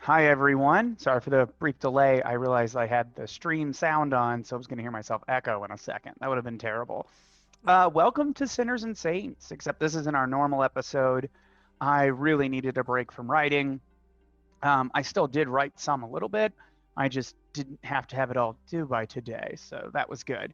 Hi, everyone. Sorry for the brief delay. I realized I had the stream sound on, so I was going to hear myself echo in a second. That would have been terrible. Welcome to Sinners and Saints, except this isn't our normal episode. I really needed a break from writing. I still did write some a little bit. I just didn't have to have it all due by today, so that was good.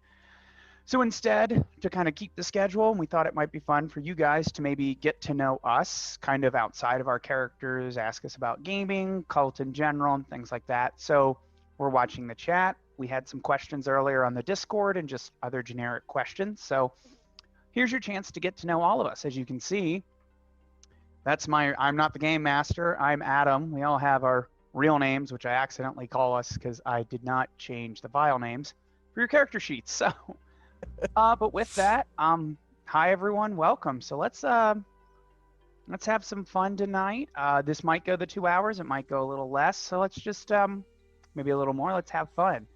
So instead, to kind of keep the schedule, we thought it might be fun for you guys to maybe get to know us kind of outside of our characters, ask us about gaming, cult in general, and things like that. So we're watching the chat. We had some questions earlier on the Discord and just other generic questions. So here's your chance to get to know all of us. As you can see, I'm not the game master. I'm Adam. We all have our real names, which I accidentally call us because I did not change the file names for your character sheets. So but with that, hi everyone, welcome. So let's have some fun tonight. This might go the 2 hours, it might go a little less. So let's just maybe a little more. Let's have fun.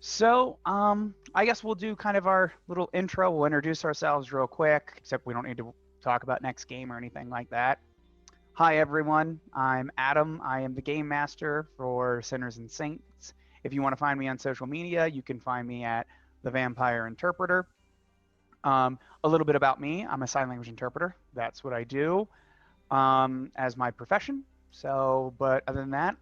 So I guess we'll do kind of our little intro. We'll introduce ourselves real quick, except we don't need to talk about next game or anything like that. Hi everyone, I'm Adam. I am the game master for Sinners and Saints. If you want to find me on social media, you can find me at the Vampire Interpreter. A little bit about me. I'm a sign language interpreter. That's what I do as my profession. So, but other than that,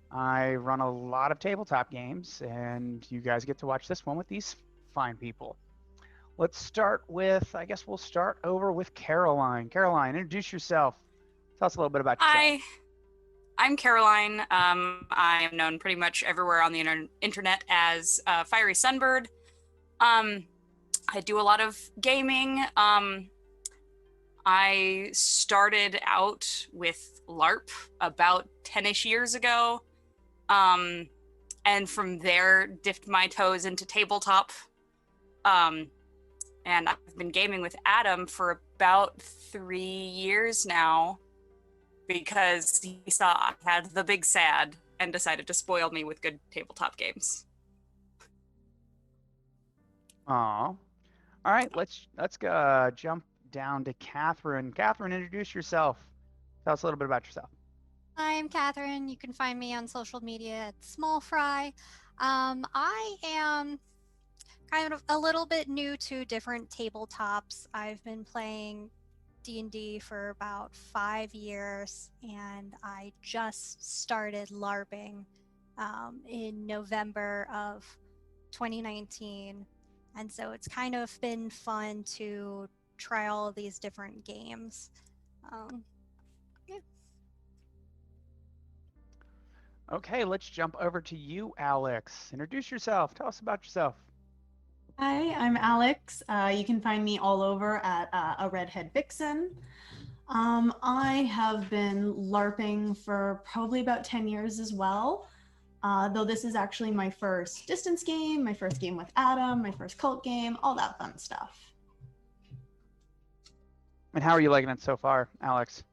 I run a lot of tabletop games, and you guys get to watch this one with these fine people. Let's start with, I guess we'll start over with Caroline. Caroline, introduce yourself. Tell us a little bit about yourself. Hi, I'm Caroline. I am known pretty much everywhere on the internet as Fiery Sunbird. I do a lot of gaming. I started out with LARP about 10-ish years ago. And from there, dipped my toes into tabletop. And I've been gaming with Adam for about 3 years now because he saw I had the big sad and decided to spoil me with good tabletop games. Aw. All right, let's go jump down to Catherine. Catherine, introduce yourself. Tell us a little bit about yourself. I'm Catherine. You can find me on social media at Small Fry. I am kind of a little bit new to different tabletops. I've been playing D&D for about 5 years, and I just started LARPing in November of 2019. And so it's kind of been fun to try all of these different games. Yeah. Okay, let's jump over to you, Alex. Introduce yourself. Tell us about yourself. Hi, I'm Alex. You can find me all over at a redhead vixen. I have been LARPing for probably about 10 years as well. Though this is actually my first distance game, my first game with Adam, my first cult game, all that fun stuff. And how are you liking it so far, Alex?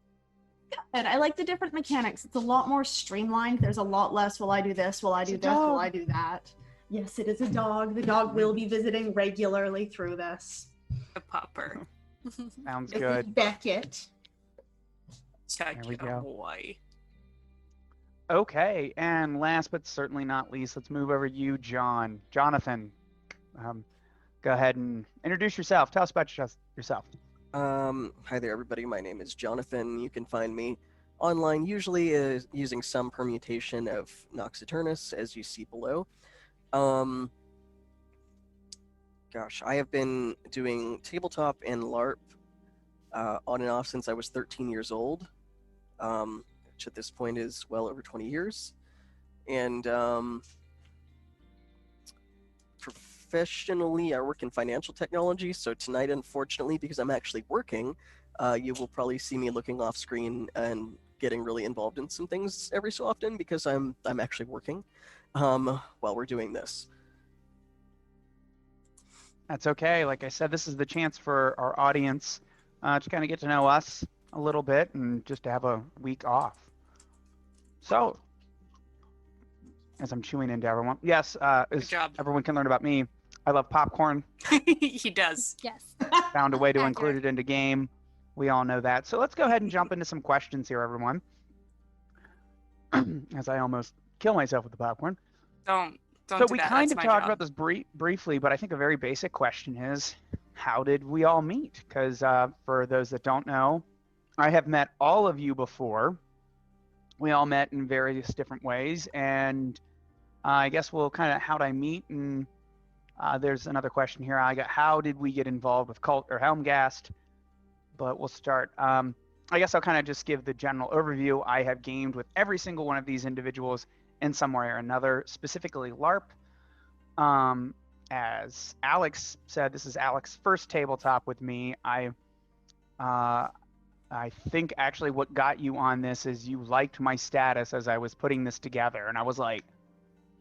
And I like the different mechanics. It's a lot more streamlined. There's a lot less, will I do this, will I do this, will I do that. Yes, it is a dog. The dog will be visiting regularly through this. A pupper. Sounds This is good. Beckett. Check There we your go. boy. Okay, and last but certainly not least, let's move over to you, Jonathan. Go ahead and introduce yourself. Tell us about yourself. Hi there, everybody. My name is Jonathan. You can find me online, usually using some permutation of Nox Eternus, as you see below. Gosh, I have been doing tabletop and LARP on and off since I was 13 years old, which at this point is well over 20 years. And professionally, I work in financial technology. So tonight, unfortunately, because I'm actually working, you will probably see me looking off screen and getting really involved in some things every so often because I'm actually working while we're doing this. That's okay. Like I said, this is the chance for our audience to kind of get to know us a little bit and just to have a week off. So, as I'm chewing into everyone, yes, Good job. everyone can learn about me. I love popcorn. He does. Yes. Found a way to Accurate. include it into game. We all know that. So let's go ahead and jump into some questions here, everyone. As I almost kill myself with the popcorn. Don't So do we that. kind That's of my talked job. about this briefly, but I think a very basic question is, how did we all meet? Because for those that don't know, I have met all of you before. We all met in various different ways, and I guess we'll kind of how'd I meet? And there's another question here. I got how did we get involved with KULT or Helmgast? But we'll start. I guess I'll kind of just give the general overview. I have gamed with every single one of these individuals in some way or another, specifically LARP. As Alex said, this is Alex's first tabletop with me. I think actually what got you on this is you liked my status as I was putting this together. And I was like,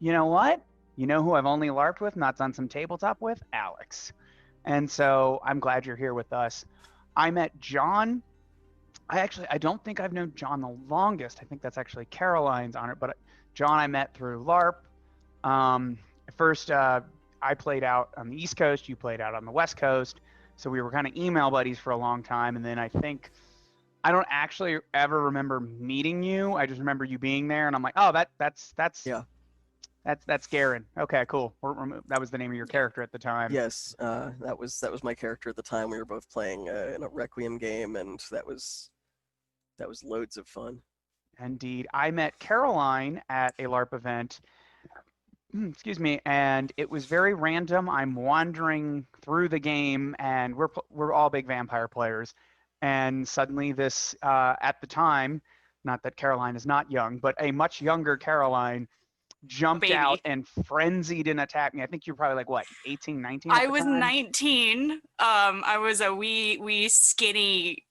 you know what? You know who I've only LARPed with, not done some tabletop with? Alex. And so I'm glad you're here with us. I met John. I don't think I've known John the longest. I think that's actually Caroline's on it. But John I met through LARP. First, I played out on the East Coast. You played out on the West Coast. So we were kind of email buddies for a long time. And then I don't actually ever remember meeting you. I just remember you being there. And I'm like, oh, that's Yeah. That's Garen. Okay, cool. That was the name of your character at the time. Yes, that was my character at the time. We were both playing in a Requiem game, and that was loads of fun. Indeed. I met Caroline at a LARP event. Excuse me, and it was very random. I'm wandering through the game, and we're all big vampire players. And suddenly this, at the time, not that Caroline is not young, but a much younger Caroline jumped Baby. out and frenzied and attacked me. I think you're probably like, what, 18, 19 at I the was time? 19. I was a wee skinny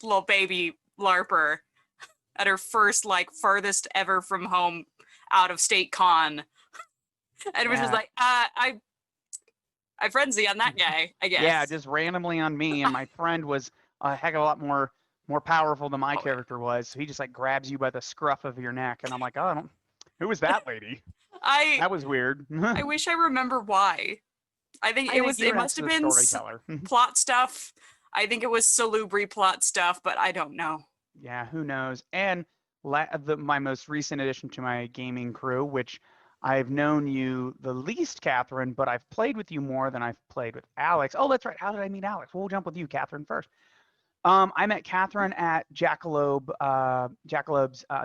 little baby LARPer at her first like farthest ever from home out of state con. And was just Yeah. like, I frenzy on that guy, I guess. Yeah, just randomly on me, and my friend was a heck of a lot more powerful than my Oh, yeah. character was. So he just like grabs you by the scruff of your neck, and I'm like, oh, who was that lady? That was weird. I wish I remember why. I think it must have been storyteller. plot stuff. I think it was salubri plot stuff, but I don't know. Yeah, who knows? And my most recent addition to my gaming crew, which I've known you the least, Catherine, but I've played with you more than I've played with Alex. Oh, that's right. How did I meet Alex? Well, we'll jump with you, Catherine, first. I met Catherine at Jackalob's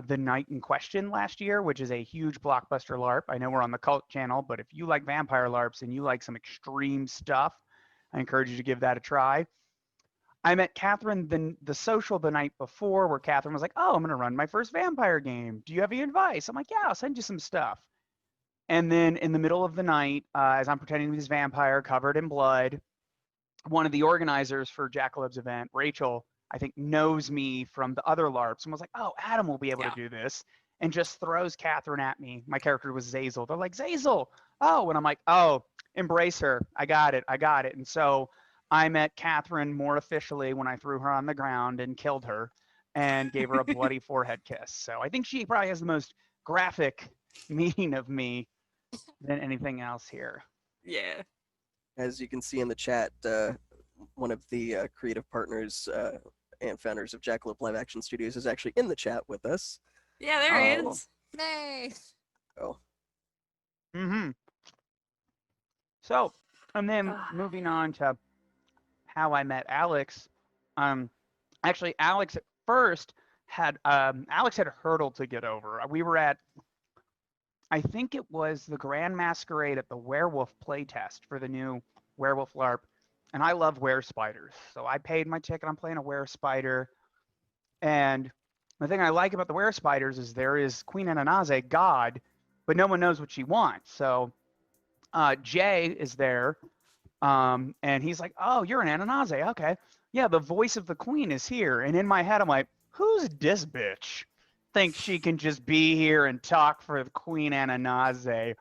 The Night in Question last year, which is a huge blockbuster LARP. I know we're on the KULT channel, but if you like vampire LARPs and you like some extreme stuff, I encourage you to give that a try. I met Catherine the social the night before, where Catherine was like, oh, I'm going to run my first vampire game. Do you have any advice? I'm like, yeah, I'll send you some stuff. And then in the middle of the night, as I'm pretending to be this vampire covered in blood, one of the organizers for Jackalob's event, Rachel, I think knows me from the other LARPs and was like, oh, Adam will be able to do this, and just throws Catherine at me. My character was Zazel. They're like, Zazel, oh, and I'm like, oh, embrace her. I got it. And so I met Catherine more officially when I threw her on the ground and killed her and gave her a bloody forehead kiss. So I think she probably has the most graphic meaning of me than anything else here. Yeah. As you can see in the chat, one of the creative partners and founders of Jackalope Live Action Studios is actually in the chat with us. Yeah, there he Oh. is. Nay. Oh, So, and then moving on to how I met Alex. Actually, Alex at first had a hurdle to get over. We were at, I think it was the Grand Masquerade at the Werewolf playtest for the new Werewolf LARP, and I love were spiders, so I paid my ticket. I'm playing a were spider, and the thing I like about the were spiders is there is Queen Ananaze, God, but no one knows what she wants. So Jay is there, and he's like, "Oh, you're an Ananaze, okay? Yeah, the voice of the Queen is here." And in my head, I'm like, "Who's this bitch? Thinks she can just be here and talk for the Queen Ananaze?"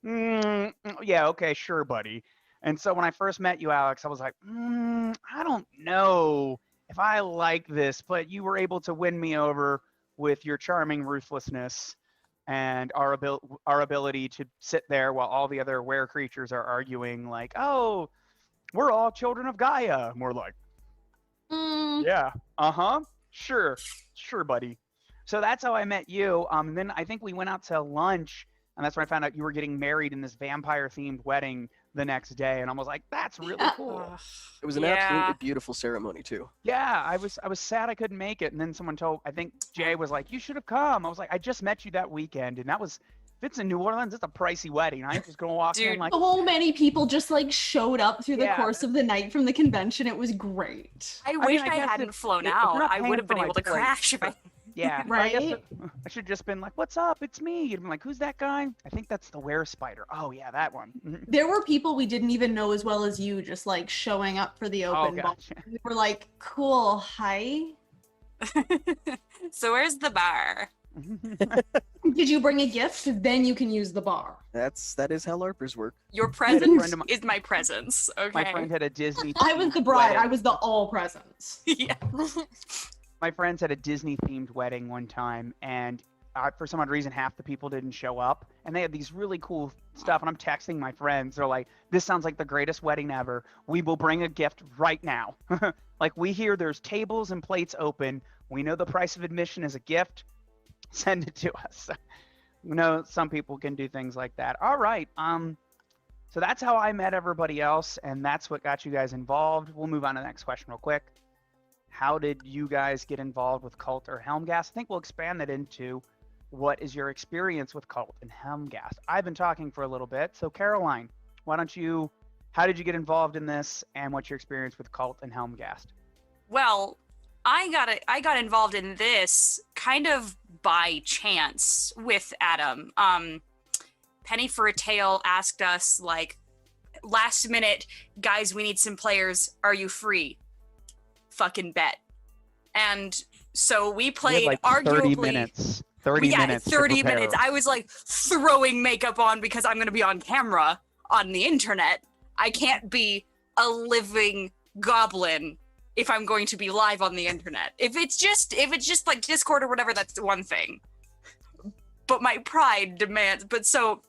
Yeah, okay, sure, buddy. And so when I first met you, Alex, I was like, I don't know if I like this, but you were able to win me over with your charming ruthlessness and our ability to sit there while all the other were creatures are arguing like, oh, we're all children of Gaia. And we're like, yeah, sure, buddy. So that's how I met you. And then I think we went out to lunch, and that's when I found out you were getting married in this vampire-themed wedding the next day, and I was like, that's really cool. it was an absolutely beautiful ceremony too. Yeah, I was sad I couldn't make it, and then someone told, I think Jay was like, you should have come. I was like, I just met you that weekend, and that was, if it's in New Orleans, it's a pricey wedding. I ain't just gonna walk in like, so many people just like showed up through the course of the night from the convention. It was great. I wish I hadn't flown out. I would have been able to crash if I... Yeah, right. I should have just been like, "What's up? It's me." You'd been like, "Who's that guy?" I think that's the were spider. Oh yeah, that one. There were people we didn't even know as well as you, just like showing up for the open bar. We were like, "Cool, hi." So where's the bar? Did you bring a gift? Then you can use the bar. That is how LARPers work. Your presence is my presence. Okay. My friend had a Disney. I was the bride. I was the all presents. Yeah. My friends had a Disney-themed wedding one time, and for some odd reason, half the people didn't show up, and they had these really cool stuff, and I'm texting my friends. They're like, this sounds like the greatest wedding ever. We will bring a gift right now. Like, we hear there's tables and plates open. We know the price of admission is a gift. Send it to us. You know, some people can do things like that. All right. So that's how I met everybody else, and that's what got you guys involved. We'll move on to the next question real quick. How did you guys get involved with KULT or Helmgast? I think we'll expand that into what is your experience with KULT and Helmgast. I've been talking for a little bit. So Caroline, how did you get involved in this, and what's your experience with KULT and Helmgast? Well, I got involved in this kind of by chance with Adam. Penny for a Tale asked us, like, last minute, guys, we need some players. Are you free? Fucking bet. And so we played like arguably 30 minutes. 30 minutes. 30 minutes. I was like throwing makeup on because I'm going to be on camera on the internet. I can't be a living goblin if I'm going to be live on the internet. If it's just like Discord or whatever, that's one thing. But my pride demands. But so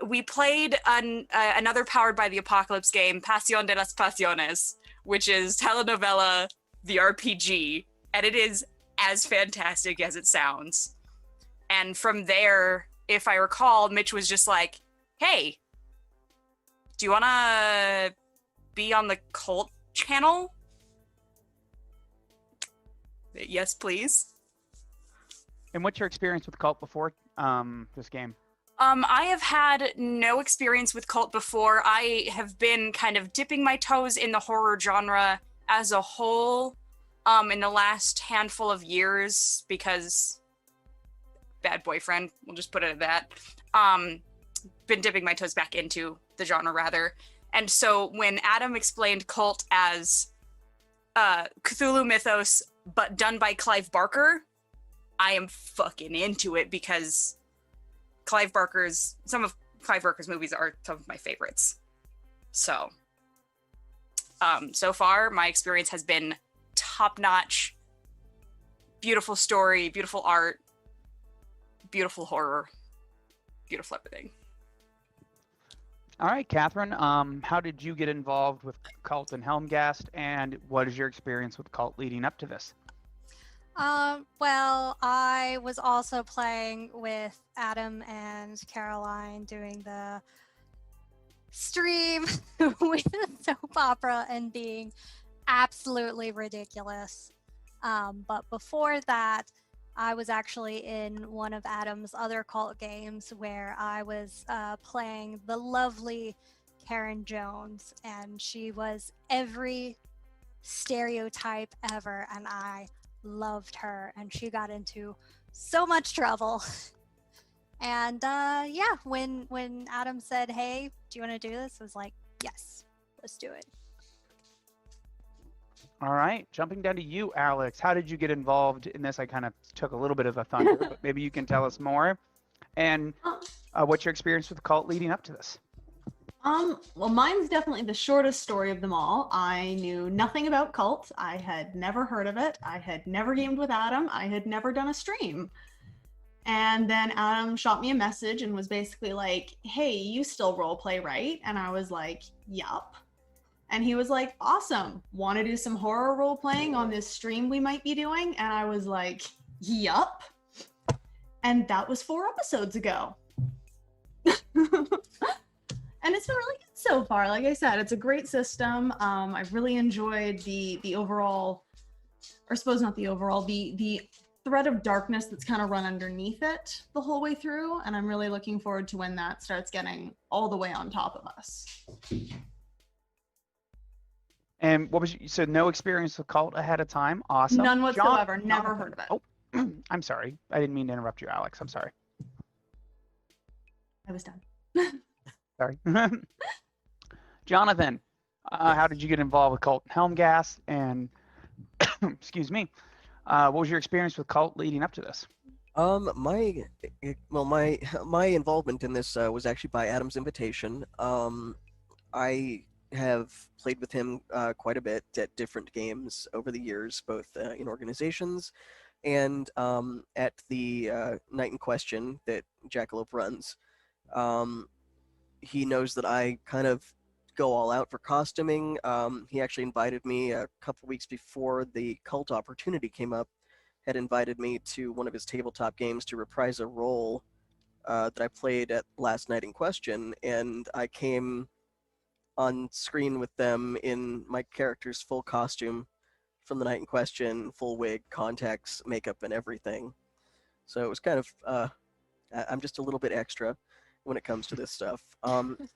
we played another Powered by the Apocalypse game, Pasión de las Pasiones, which is telenovela the RPG, and it is as fantastic as it sounds. And from there, if I recall, Mitch was just like, hey, do you want to be on the KULT channel? Yes, please. And what's your experience with KULT before this game? I have had no experience with KULT before. I have been kind of dipping my toes in the horror genre as a whole in the last handful of years because bad boyfriend. We'll just put it at that. Been dipping my toes back into the genre rather. And so when Adam explained KULT as Cthulhu mythos, but done by Clive Barker, I am fucking into it because some of Clive Barker's movies are some of my favorites. So, so far my experience has been top-notch. Beautiful story, beautiful art, beautiful horror, beautiful everything. All right, Catherine, how did you get involved with KULT and Helmgast, and what is your experience with KULT leading up to this? Well, I was also playing with Adam and Caroline doing the stream with the soap opera and being absolutely ridiculous. But before that, I was actually in one of Adam's other KULT games where I was playing the lovely Karen Jones, and she was every stereotype ever, and I loved her, and she got into so much trouble. And yeah, when Adam said, "Hey, do you want to do this?" I was like, "Yes, let's do it." All right, jumping down to you, Alex. How did you get involved in this? I kind of took a little bit of a thunder, but maybe you can tell us more. And what's your experience with KULT leading up to this? Well, mine's definitely the shortest story of them all. I knew nothing about KULT. I had never heard of it. I had never gamed with Adam. I had never done a stream. And then Adam shot me a message and was basically like, "Hey, you still roleplay, right?" And I was like, "Yup." And he was like, "Awesome. Want to do some horror role playing on this stream we might be doing?" And I was like, "Yup." And that was 4 episodes ago. And it's been really good so far. Like I said, it's a great system. I've really enjoyed the overall, or I suppose not the overall, the thread of darkness that's kind of run underneath it the whole way through. And I'm really looking forward to when that starts getting all the way on top of us. And what was so no experience with KULT ahead of time? Awesome. None whatsoever. Never heard of it. Oh, I'm sorry. I didn't mean to interrupt you, Alex. I'm sorry. I was done. Sorry. Jonathan, how did you get involved with KULT Helmgast? And excuse me, what was your experience with KULT leading up to this? My involvement in this was actually by Adam's invitation. I have played with him quite a bit at different games over the years, both in organizations and at the Night in Question that Jackalope runs. He knows that I kind of go all out for costuming. He actually invited me a couple weeks before the KULT opportunity came up, had invited me to one of his tabletop games to reprise a role that I played at last Night in Question, and I came on screen with them in my character's full costume from the Night in Question, full wig, contacts, makeup, and everything. So it was kind of, I'm just a little bit extra when it comes to this stuff.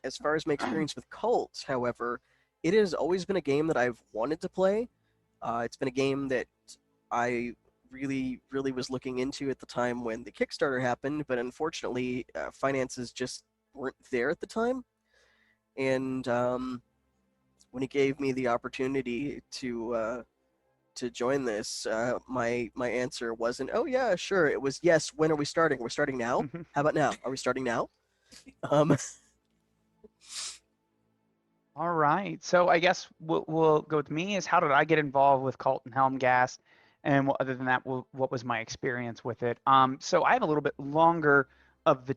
As far as my experience with KULT, however, it has always been a game that I've wanted to play. It's been a game that I really was looking into at the time when the Kickstarter happened, but unfortunately, finances just weren't there at the time. And when he gave me the opportunity to join this, my answer wasn't, "Oh yeah, sure." It was, "Yes, when are we starting? We're starting now? How about now? Are we starting now?" All right. So I guess we'll go with me is how did I get involved with KULT and Helmgast? And other than that, what was my experience with it? So I have a little bit longer of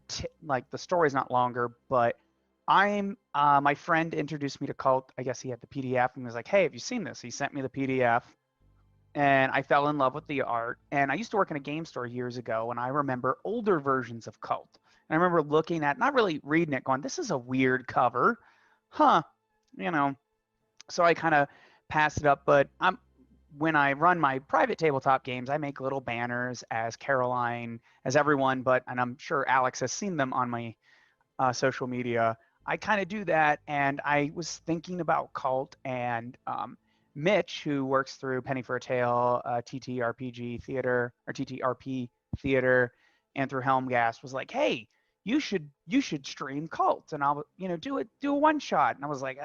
like the story's not longer, but my friend introduced me to KULT. I guess he had the PDF and was like, "Hey, have you seen this?" He sent me the PDF. And I fell in love with the art. And I used to work in a game store years ago, and I remember older versions of KULT. And I remember looking at, not really reading it, going, "This is a weird cover, huh?" You know. So I kind of passed it up. But when I run my private tabletop games, I make little banners as Caroline, as everyone. And I'm sure Alex has seen them on my social media. I kind of do that, and I was thinking about KULT and Mitch, who works through Penny for a Tale, TTRPG Theater, or TTRP Theater, and through Helmgast was like, hey, you should stream KULT, and I'll do a one shot. And I was like,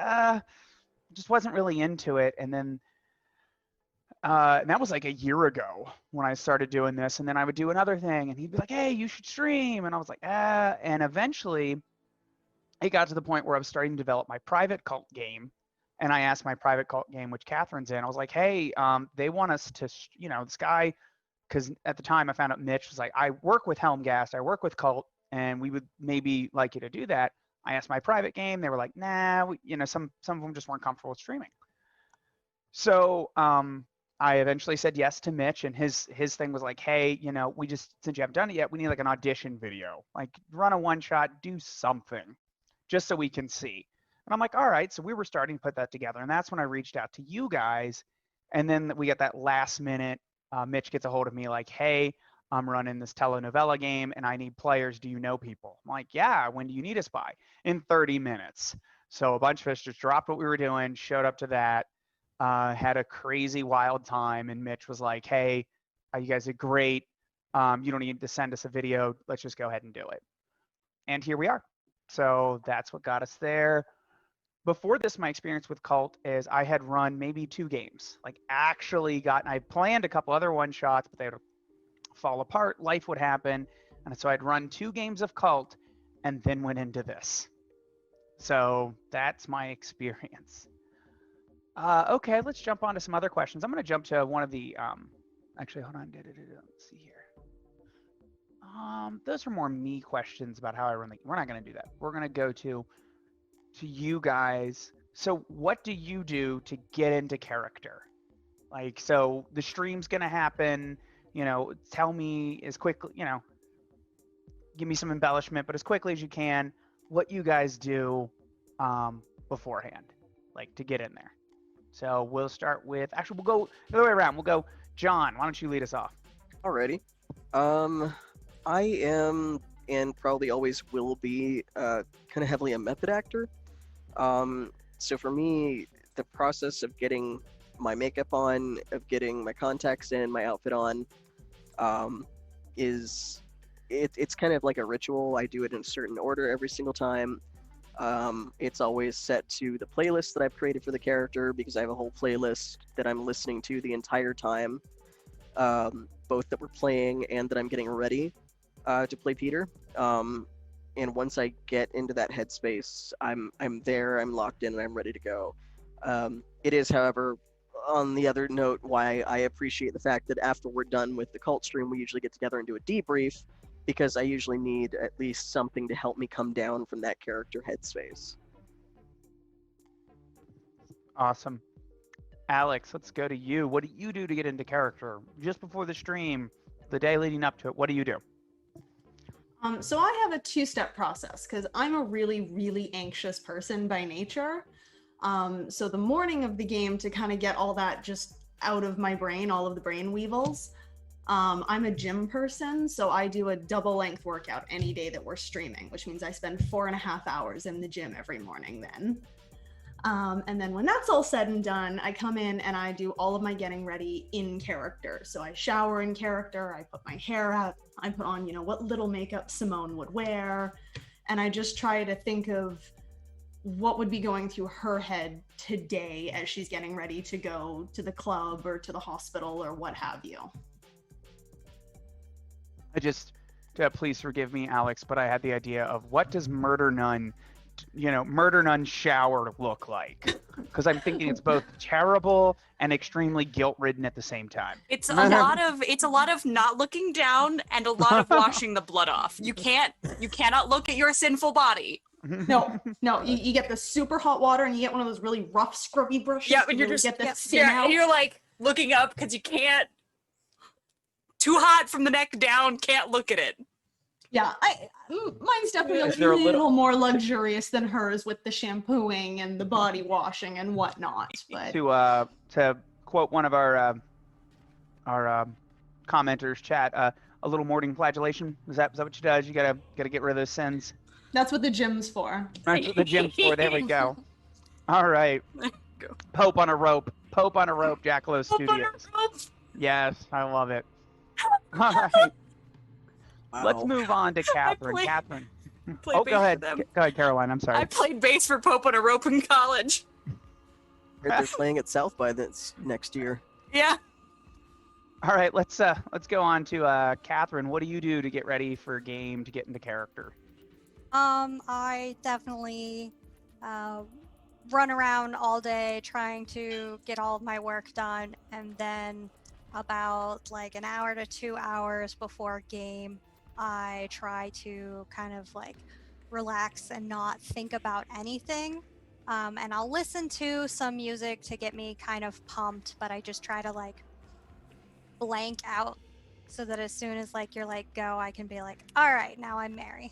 just wasn't really into it. And then and that was like a year ago when I started doing this. And then I would do another thing, and he'd be like, hey, you should stream. And I was like, and eventually it got to the point where I was starting to develop my private KULT game. And I asked my private KULT game, which Catherine's in, I was like, hey, they want us to, this guy, because at the time I found out Mitch was like, I work with Helmgast, I work with KULT, and we would maybe like you to do that. I asked my private game, they were like, nah, some of them just weren't comfortable with streaming. So I eventually said yes to Mitch, and his thing was like, hey, we just, since you haven't done it yet, we need like an audition video, like run a one shot, do something, just so we can see. And I'm like, all right. So we were starting to put that together, and that's when I reached out to you guys, and then we get that last minute. Mitch gets a hold of me like, hey, I'm running this telenovela game, and I need players. Do you know people? I'm like, yeah. When do you need us by? In 30 minutes. So a bunch of us just dropped what we were doing, showed up to that. Had a crazy wild time, and Mitch was like, hey, you guys did great. You don't need to send us a video. Let's just go ahead and do it. And here we are. So that's what got us there. Before this, my experience with KULT is I had run maybe 2 games. Like I planned a couple other one shots, but they would fall apart. Life would happen. And so I'd run 2 games of KULT and then went into this. So that's my experience. Okay, let's jump on to some other questions. I'm going to jump to one of the, actually, hold on. Let's see here. Those are more me questions about how I run the, we're not going to do that. We're going to go to you guys. So what do you do to get into character? Like, so the stream's going to happen, tell me as quickly, give me some embellishment, but as quickly as you can, what you guys do beforehand, like to get in there. So we'll start with, actually, we'll go the other way around. We'll go, John, why don't you lead us off? Alrighty. I am, and probably always will be, kind of heavily a method actor. So for me, the process of getting my makeup on, of getting my contacts in, my outfit on, it's kind of like a ritual. I do it in a certain order every single time. It's always set to the playlist that I've created for the character, because I have a whole playlist that I'm listening to the entire time, both that we're playing and that I'm getting ready to play Peter. And once I get into that headspace, I'm there, I'm locked in, and I'm ready to go. It is, however, on the other note, why I appreciate the fact that after we're done with the KULT stream, we usually get together and do a debrief, because I usually need at least something to help me come down from that character headspace. Awesome. Alex, let's go to you. What do you do to get into character? Just before the stream, the day leading up to it, what do you do? So I have a 2-step process, because I'm a really, really anxious person by nature. So the morning of the game, to kind of get all that just out of my brain, all of the brain weevils, I'm a gym person, so I do a double length workout any day that we're streaming, which means I spend 4.5 hours in the gym every morning then. And then when that's all said and done, I come in and I do all of my getting ready in character. So I shower in character, I put my hair out, I put on, what little makeup Simone would wear, and I just try to think of what would be going through her head today as she's getting ready to go to the club or to the hospital or what have you. Please forgive me, Alex, but I had the idea of what does Murder Nun shower look like? Because I'm thinking it's both terrible and extremely guilt-ridden at the same time. It's a lot of not looking down and a lot of washing the blood off. You cannot look at your sinful body. No, you get the super hot water and you get one of those really rough scrubby brushes. Yeah, and you're really just get the skin out. and you're like looking up because you can't. Too hot from the neck down, can't look at it. Yeah, mine's definitely a little more luxurious than hers with the shampooing and the body washing and whatnot. But to quote one of our commenters, chat, a little morning flagellation. Is that what she does? You gotta get rid of those sins. That's what the gym's for. That's what the gym's for. There we go. All right. Pope on a rope, Jackalow Studios. Yes, I love it. All right. let's Wow. move on to Catherine. played- Catherine. played Oh, bass go for ahead. them. Go ahead, Caroline. I'm sorry. I played bass for Pope on a rope in college. Heard they're playing at South by this next year. Yeah. All right, let's go on to Catherine. What do you do to get ready for a game to get into character? I definitely run around all day trying to get all of my work done, and then about like an hour to 2 hours before game, I try to kind of like relax and not think about anything. And I'll listen to some music to get me kind of pumped, but I just try to like blank out so that as soon as like you're like go, I can be like, all right, now I'm merry.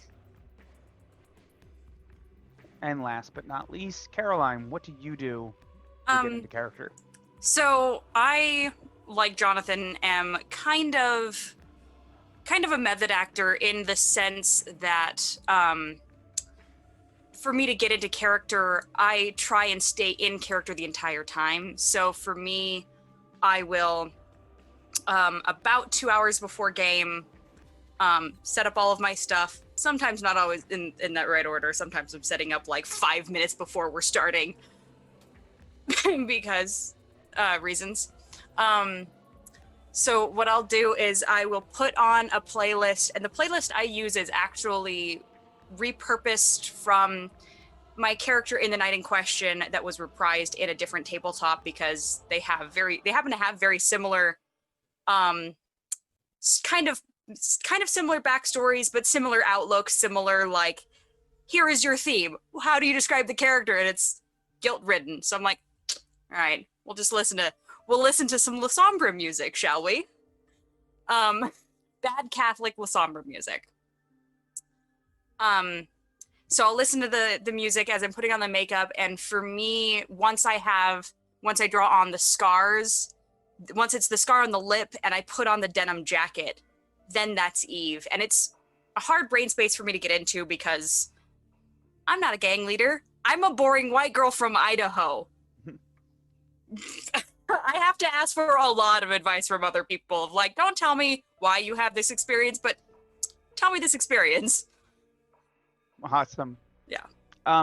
And last but not least, Caroline, what do you do to get into character? So I, like Jonathan, am kind of a method actor in the sense that for me to get into character, I try and stay in character the entire time. So for me, I will about 2 hours before game set up all of my stuff. Sometimes not always in that right order. Sometimes I'm setting up like 5 minutes before we're starting because reasons. So what I'll do is I will put on a playlist, and the playlist I use is actually repurposed from my character in the night in question that was reprised in a different tabletop because they happen to have very similar kind of similar backstories, but similar outlooks, similar like, here is your theme. How do you describe the character? And it's guilt-ridden. So I'm like, all right, we'll listen to some La Sombra music, shall we? Bad Catholic La Sombra music. So I'll listen to the music as I'm putting on the makeup, and for me, once I draw on the scars, once it's the scar on the lip and I put on the denim jacket, then that's Eve. And it's a hard brain space for me to get into because I'm not a gang leader. I'm a boring white girl from Idaho. I have to ask for a lot of advice from other people. Like, don't tell me why you have this experience, but tell me this experience. Awesome. Yeah.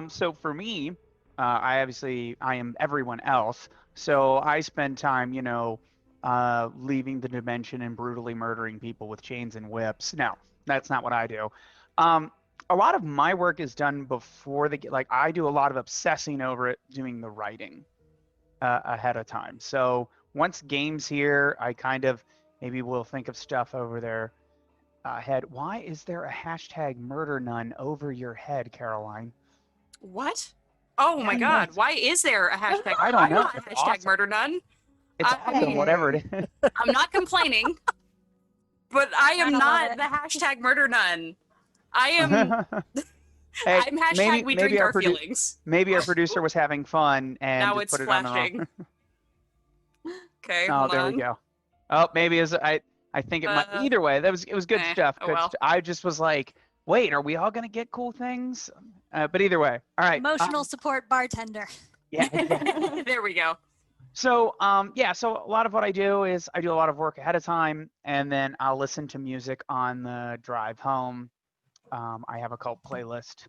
So for me, I am everyone else. So I spend time, leaving the dimension and brutally murdering people with chains and whips. No, that's not what I do. A lot of my work is done before I do a lot of obsessing over it, doing the writing ahead of time. So once game's here, I kind of maybe will think of stuff over their head. Why is there a hashtag murder nun over your head, Caroline? What? Oh my Yeah, God! yes. Why is there a hashtag? I don't I'm know. not a It's hashtag awesome. murder nun. It's awesome, whatever it is. I'm not complaining, but I am I love not it. the hashtag murder nun. I am. Hey, I'm hashtag we drink our feelings. Maybe our producer was having fun and Now just it's put it on the flashing. wrong. Okay, Oh, hold there on. we go. Oh, maybe I think it might. Either way, it was good stuff. Oh Good well. I just was like, wait, are we all gonna get cool things? But either way, all right. Emotional support bartender. Yeah. Exactly. There we go. So, so a lot of what I do is I do a lot of work ahead of time, and then I'll listen to music on the drive home. I have a cult playlist,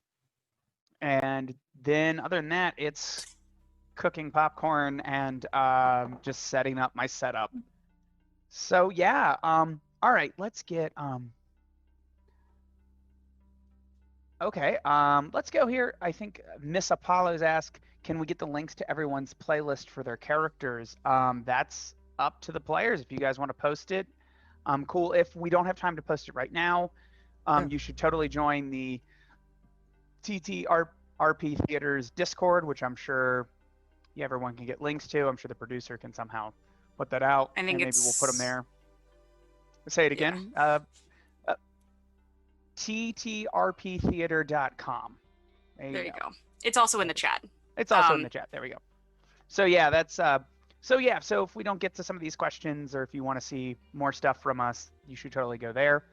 and then other than that, it's cooking popcorn and just setting up my setup. So yeah, all right, let's get okay, let's go here. I think Miss Apollo's asked, can we get the links to everyone's playlist for their characters? That's up to the players. If you guys want to post it, cool. If we don't have time to post it right now, you should totally join the TTRP Theater's Discord, which I'm sure everyone can get links to. I'm sure the producer can somehow put that out, I think and maybe we'll put them there. Say it again. TTRPtheater.com. There you go. It's also in the chat. It's also in the chat. There we go. So yeah, that's so if we don't get to some of these questions, or if you want to see more stuff from us, you should totally go there.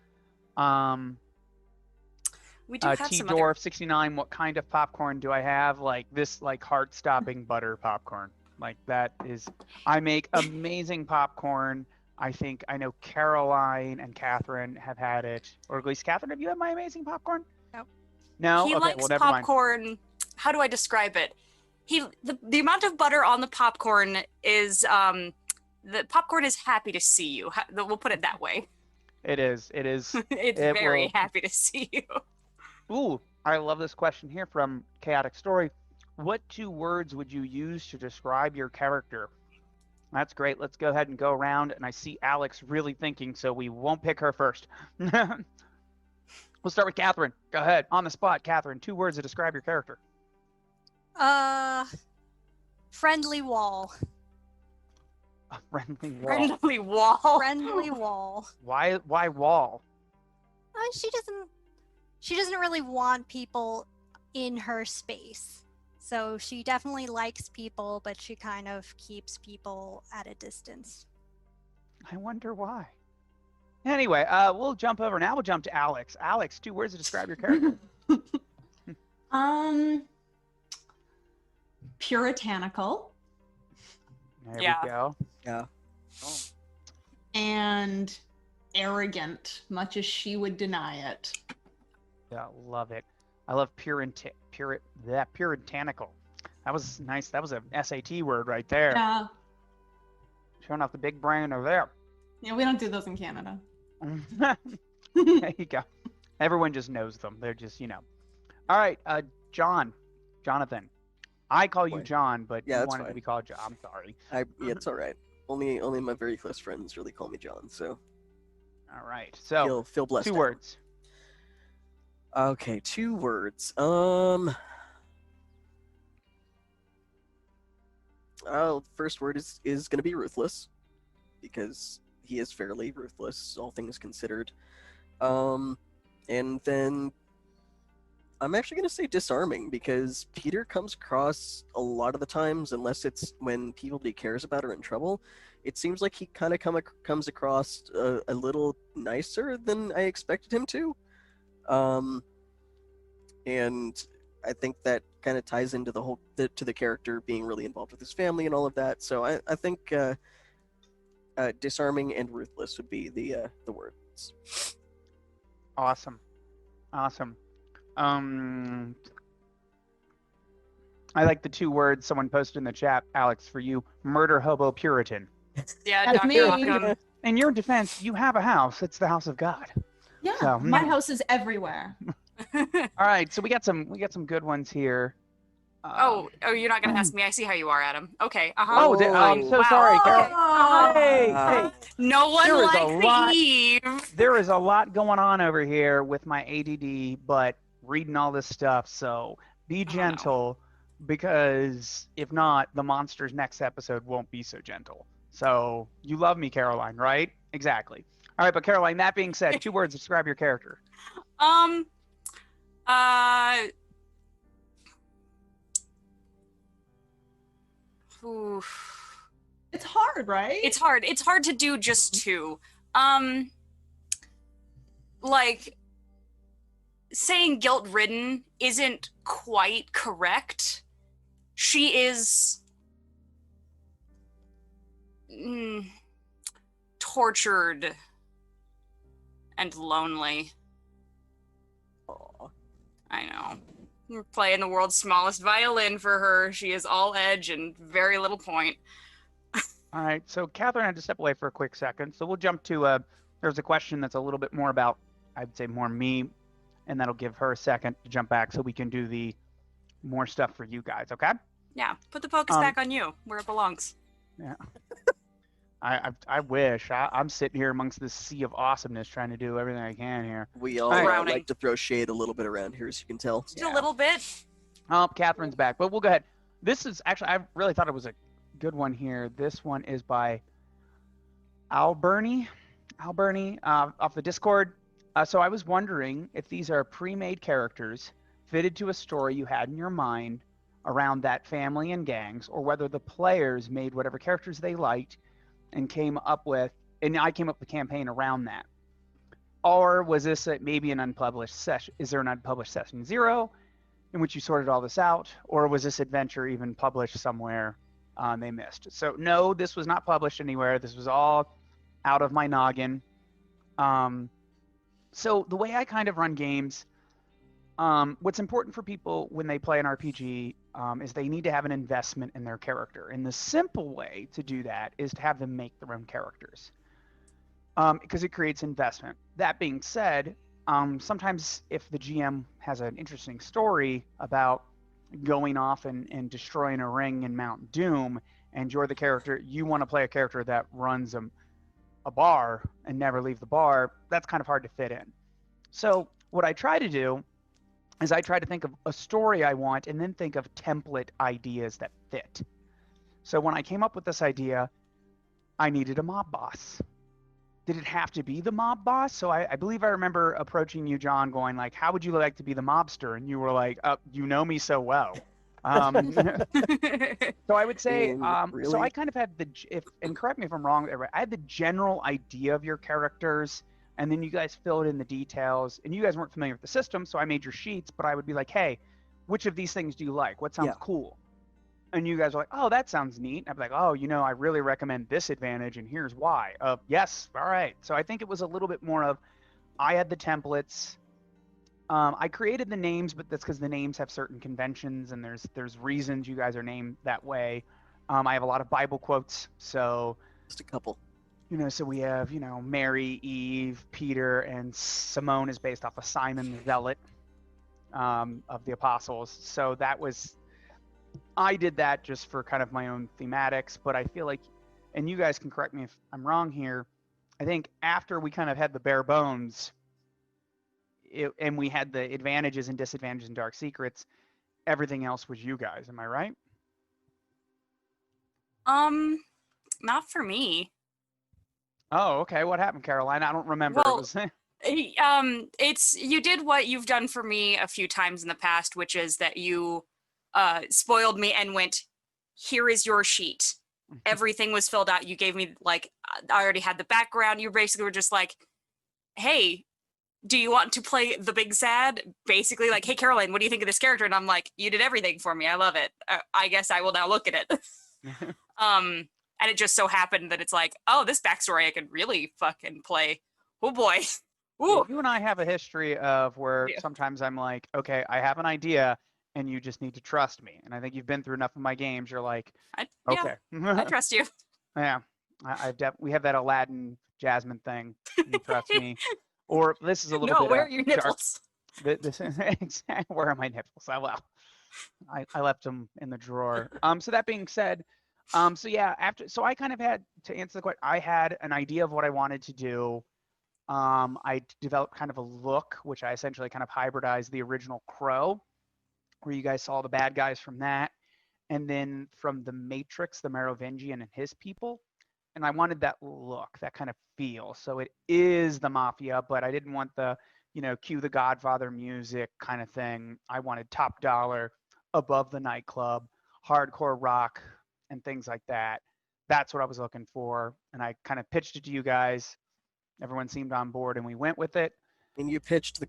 We do have some other... T-Dwarf69, what kind of popcorn do I have? Like this, like heart-stopping butter popcorn. Like that is, I make amazing popcorn. I think I know Caroline and Catherine have had it, or at least Catherine, have you had My Amazing Popcorn? Nope. No? He Okay, likes well, never mind. popcorn. How do I describe it? The amount of butter on the popcorn is the popcorn is happy to see you. We'll put it that way. It is. It is. It's It very will- happy to see you. Ooh, I love this question here from Chaotic Story. What 2 words would you use to describe your character? That's great. Let's go ahead and go around. And I see Alex really thinking, so we won't pick her first. We'll start with Catherine. Go ahead. On the spot, Catherine. 2 words to describe your character. Friendly wall. A friendly wall. Friendly wall. Friendly wall. Why wall? She doesn't really want people in her space. So she definitely likes people, but she kind of keeps people at a distance. I wonder why. Anyway, we'll jump over now. We'll jump to Alex. Alex, 2 words to describe your character. Puritanical There Yeah. we go. Yeah. Oh, and arrogant, much as she would deny it. yeah, love it. I love puritanical. That was nice. That was a SAT word right there. Yeah. Showing off the big brain over there. Yeah, we don't do those in Canada. There you go. Everyone just knows them. They're just, All right, Jonathan. I call you Boy. John, but Yeah, you that's wanted to fine. be called John. I'm sorry. Yeah, it's all right. Only my very close friends really call me John, so All right. So, feel blessed. 2 Adam. words. Okay, 2 words. First word is gonna be ruthless, because he is fairly ruthless, all things considered. And then I'm actually gonna say disarming, because Peter comes across a lot of the times, unless it's when people he cares about are in trouble, it seems like he kind of comes across a little nicer than I expected him to. And I think that kind of ties into to the character being really involved with his family and all of that. So I think disarming and ruthless would be the words. Awesome. I like the 2 words someone posted in the chat, Alex, for you. Murder hobo Puritan. Yeah, That's Dr. me. Malcolm. In your defense, you have a house. It's the house of God. Yeah, So, my house is everywhere. All right, so we got some good ones here. Oh, you're not gonna ask me. I see how you are, Adam. Okay. Oh, I'm so Wow. sorry, Carol. Oh. Hey, No one There is a likes lot- Eve. there is a lot going on over here with my ADD, but reading all this stuff, so be no. gentle, because if not, the monsters next episode won't be so gentle. So you love me, Caroline, right? Exactly. All right, but Caroline, that being said, 2 words to describe your character. Oof. It's hard, right? It's hard. It's hard to do just 2. Like saying guilt-ridden isn't quite correct. She is tortured and lonely. Aw. I know. We're playing the world's smallest violin for her. She is all edge and very little point. All right, so Catherine had to step away for a quick second, so we'll jump to there's a question that's a little bit more about, I'd say, more me, and that'll give her a second to jump back so we can do the more stuff for you guys, okay? Yeah, put the focus back on you, where it belongs. Yeah. I wish. I'm sitting here amongst this sea of awesomeness trying to do everything I can here. We all Drowning. like to throw shade a little bit around here, as you can tell. Just a little bit. Oh, Catherine's back, but we'll go ahead. This is actually, I really thought it was a good one here. This one is by Alberni off the Discord. So I was wondering if these are pre-made characters fitted to a story you had in your mind around that family and gangs, or whether the players made whatever characters they liked and came up with, and I came up with a campaign around that. Or was this maybe an unpublished session? Is there an unpublished session 0 in which you sorted all this out? Or was this adventure even published somewhere they missed? So no, this was not published anywhere. This was all out of my noggin. So the way I kind of run games, what's important for people when they play an RPG is they need to have an investment in their character. And the simple way to do that is to have them make their own characters, because it creates investment. That being said, sometimes if the GM has an interesting story about going off and destroying a ring in Mount Doom, and you're the character, you want to play a character that runs a bar and never leave the bar, that's kind of hard to fit in. So what I try to do is I try to think of a story I want and then think of template ideas that fit. So when I came up with this idea, I needed a mob boss. Did it have to be the mob boss? So I believe I remember approaching you, John, going like, how would you like to be the mobster? And you were like, you know me so well. So I would say, Really? so I kind of had and correct me if I'm wrong, I had the general idea of your characters, and then you guys filled in the details, and you guys weren't familiar with the system, so I made your sheets, but I would be like, hey, which of these things do you like? What sounds cool? And you guys are like, oh, that sounds neat. I'd be like, oh, I really recommend this advantage, and here's why. Yes, all right. So I think it was a little bit more of, I had the templates. I created the names, but that's because the names have certain conventions, and there's reasons you guys are named that way. I have a lot of Bible quotes, so Just a couple. so we have Mary, Eve, Peter, and Simone is based off of Simon the Zealot, of the apostles. So I did that just for kind of my own thematics, but I feel like, and you guys can correct me if I'm wrong here, I think after we kind of had the bare bones, and we had the advantages and disadvantages and dark secrets, everything else was you guys. Am I right? Not for me. Oh, okay. What happened, Caroline? I don't remember. Well, It was it's you did what you've done for me a few times in the past, which is that you spoiled me and went, here is your sheet. Everything was filled out. You gave me, like, I already had the background. You basically were just like, hey, do you want to play the big sad? Basically like, hey, Caroline, what do you think of this character? And I'm like, you did everything for me. I love it. I guess I will now look at it. And it just so happened that it's like, oh, this backstory I could really fucking play. Oh boy. Ooh. You and I have a history of where sometimes I'm like, okay, I have an idea, and you just need to trust me. And I think you've been through enough of my games. You're like, okay. I trust you. Yeah. We have that Aladdin Jasmine thing. You trust me. Or this is a little bit. Where are your nipples? This is exactly where are my nipples? Well, I left them in the drawer. So that being said, so I kind of had to answer the question. I had an idea of what I wanted to do. I developed kind of a look, which I essentially kind of hybridized the original Crow, where you guys saw the bad guys from that, and then from the Matrix, the Merovingian and his people. And I wanted that look, that kind of feel. So it is the Mafia, but I didn't want the, cue the Godfather music kind of thing. I wanted top dollar, above the nightclub, hardcore rock, and things like that. That's what I was looking for. And I kind of pitched it to you guys. Everyone seemed on board, and we went with it. And you pitched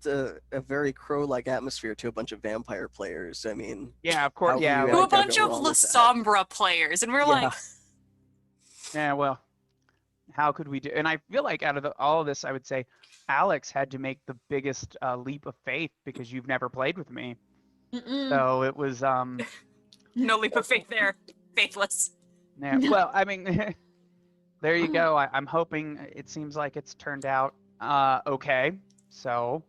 a very Crow-like atmosphere to a bunch of vampire players. I mean, yeah, of course, yeah, to a bunch of La Sombra players, and we're like, yeah, well, how could we do? And I feel like out of all of this, I would say Alex had to make the biggest leap of faith because you've never played with me. So it was no leap of faith there, faithless. Yeah, well, I mean, there you go. I'm hoping it seems like it's turned out okay. So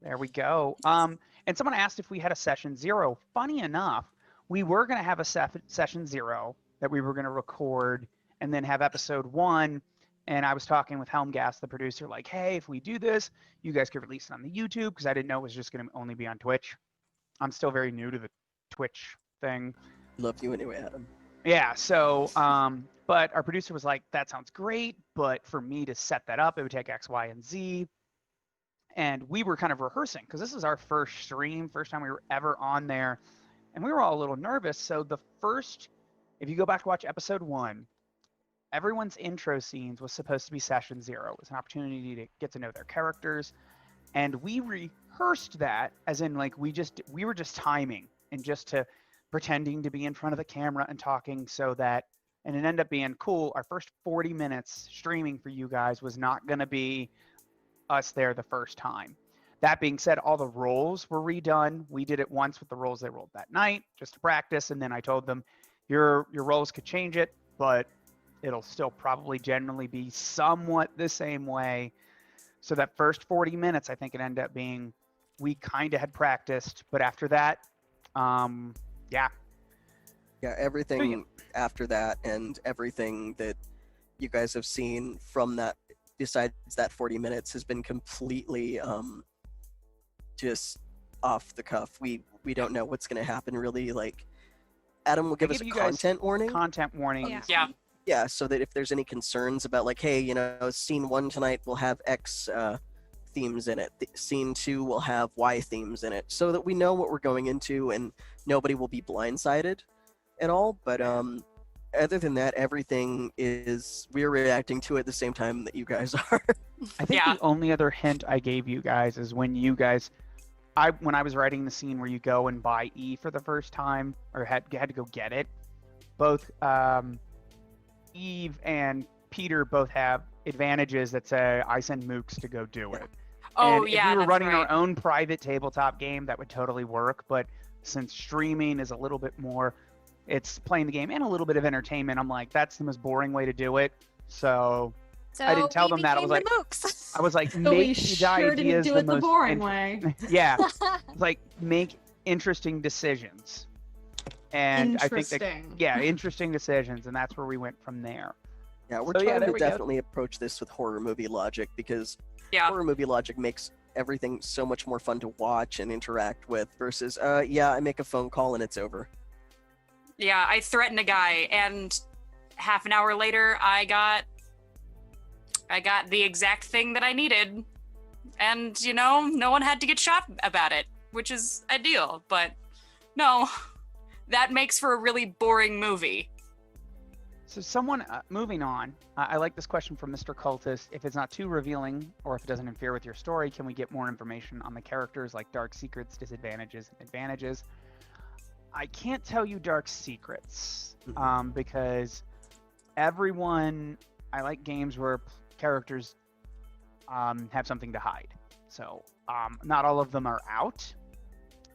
there we go. And someone asked if we had a session 0. Funny enough, we were going to have a session 0 that we were going to record and then have episode 1. And I was talking with Helmgast, the producer, like, hey, if we do this, you guys could release it on the YouTube, because I didn't know it was just going to only be on Twitch. I'm still very new to the Twitch thing. Love you anyway, Adam. Yeah, so, but our producer was like, that sounds great, but for me to set that up, it would take X, Y, and Z. And we were kind of rehearsing, because this is our first stream, first time we were ever on there. And we were all a little nervous. So if you go back to watch episode 1, everyone's intro scenes was supposed to be session 0. It was an opportunity to get to know their characters. And we rehearsed that as in like we were just timing and just to pretending to be in front of the camera and talking so that And it ended up being cool. Our first 40 minutes streaming for you guys was not going to be us there the first time. That being said, all the rolls were redone. We did it once with the rolls they rolled that night just to practice. And then I told them, your rolls could change it, but it'll still probably generally be somewhat the same way. So that first 40 minutes, I think it ended up being, we kind of had practiced, but after that, yeah. Yeah, everything after that and everything that you guys have seen from that, besides that 40 minutes, has been completely just off the cuff. We don't know what's going to happen, really. Like, Adam will give us a content warning. Content warning. Yeah. Yeah, so that if there's any concerns about, like, hey, you know, scene 1 tonight will have X themes in it. Scene 2 will have Y themes in it, so that we know what we're going into and nobody will be blindsided at all. But other than that, everything is, we're reacting to it at the same time that you guys are. I think the only other hint I gave you guys is when you guys, when I was writing the scene where you go and buy E for the first time, or had to go get it, both Eve and Peter both have advantages that say, I send mooks to go do it. Oh, and yeah, if we were that's running right. our own private tabletop game, that would totally work. But since streaming is a little bit more, it's playing the game and a little bit of entertainment, I'm like, that's the most boring way to do it. So I didn't tell them that. I was like, So we make the sure ideas didn't do it the most boring way. Yeah, like make interesting decisions. And I think that, interesting decisions, and that's where we went from there. Yeah, we're So, trying there to we go. definitely approach this with horror movie logic, because Yeah. horror movie logic makes everything so much more fun to watch and interact with versus, yeah, I make a phone call and it's over. Yeah, I threatened a guy, and half an hour later, I got the exact thing that I needed, and you know, no one had to get shot about it, which is ideal. But no, that makes for a really boring movie. So someone, moving on, I like this question from Mr. Cultist. If it's not too revealing, or if it doesn't interfere with your story, can we get more information on the characters, like dark secrets, disadvantages, and advantages? I can't tell you dark secrets, because everyone, I like games where characters have something to hide. So not all of them are out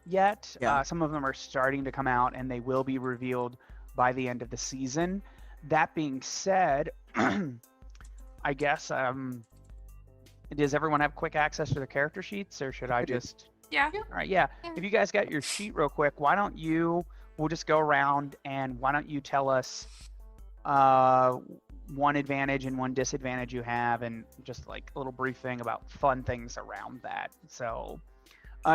yet. Yeah. Some of them are starting to come out, and they will be revealed by the end of the season. That being said, I guess, does everyone have quick access to their character sheets, or should I just... Yeah. All right, yeah. If you guys got your sheet real quick, why don't you, we'll just go around, and why don't you tell us one advantage and one disadvantage you have, and just like a little brief thing about fun things around that. So,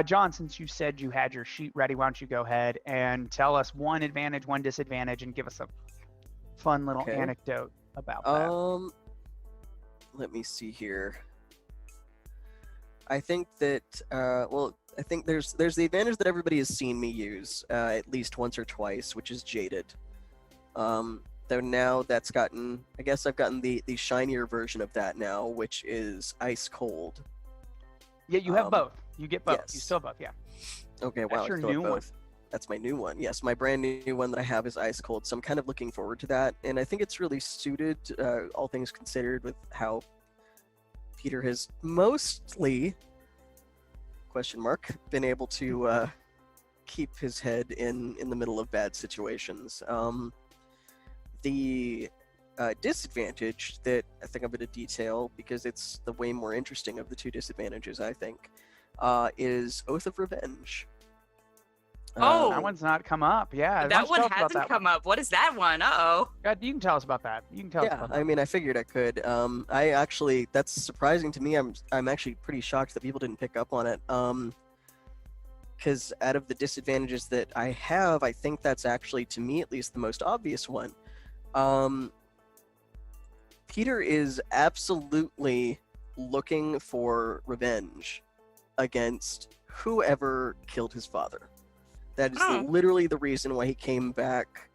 John, since you said you had your sheet ready, why don't you go ahead and tell us one advantage, one disadvantage, and give us a fun little anecdote about that. Let me see here. I think that, well, I think there's the advantage that everybody has seen me use at least once or twice, which is Jaded. Though now that's gotten, I guess I've gotten the shinier version of that now, which is Ice Cold. Yeah, you have both. You get both. Yes. You still have both, yeah. Okay, That's wow. your I still have new one. both. That's my new one. Yes, my brand new one that I have is Ice Cold, so I'm kind of looking forward to that. And I think it's really suited, all things considered, with how Peter has mostly, been able to keep his head in the middle of bad situations. The disadvantage that I think I'm going to detail, because it's the way more interesting of the two disadvantages, I think, is Oath of Revenge. That one's not come up. Yeah, That one hasn't come up. What is that one? Uh-oh. God, you can tell us about that. You can tell us about that. I mean, I figured I could. I actually, that's surprising to me. I'm actually pretty shocked that people didn't pick up on it. Because out of the disadvantages that I have, I think that's actually, to me at least, the most obvious one. Peter is absolutely looking for revenge against whoever killed his father. That is literally the reason why he came back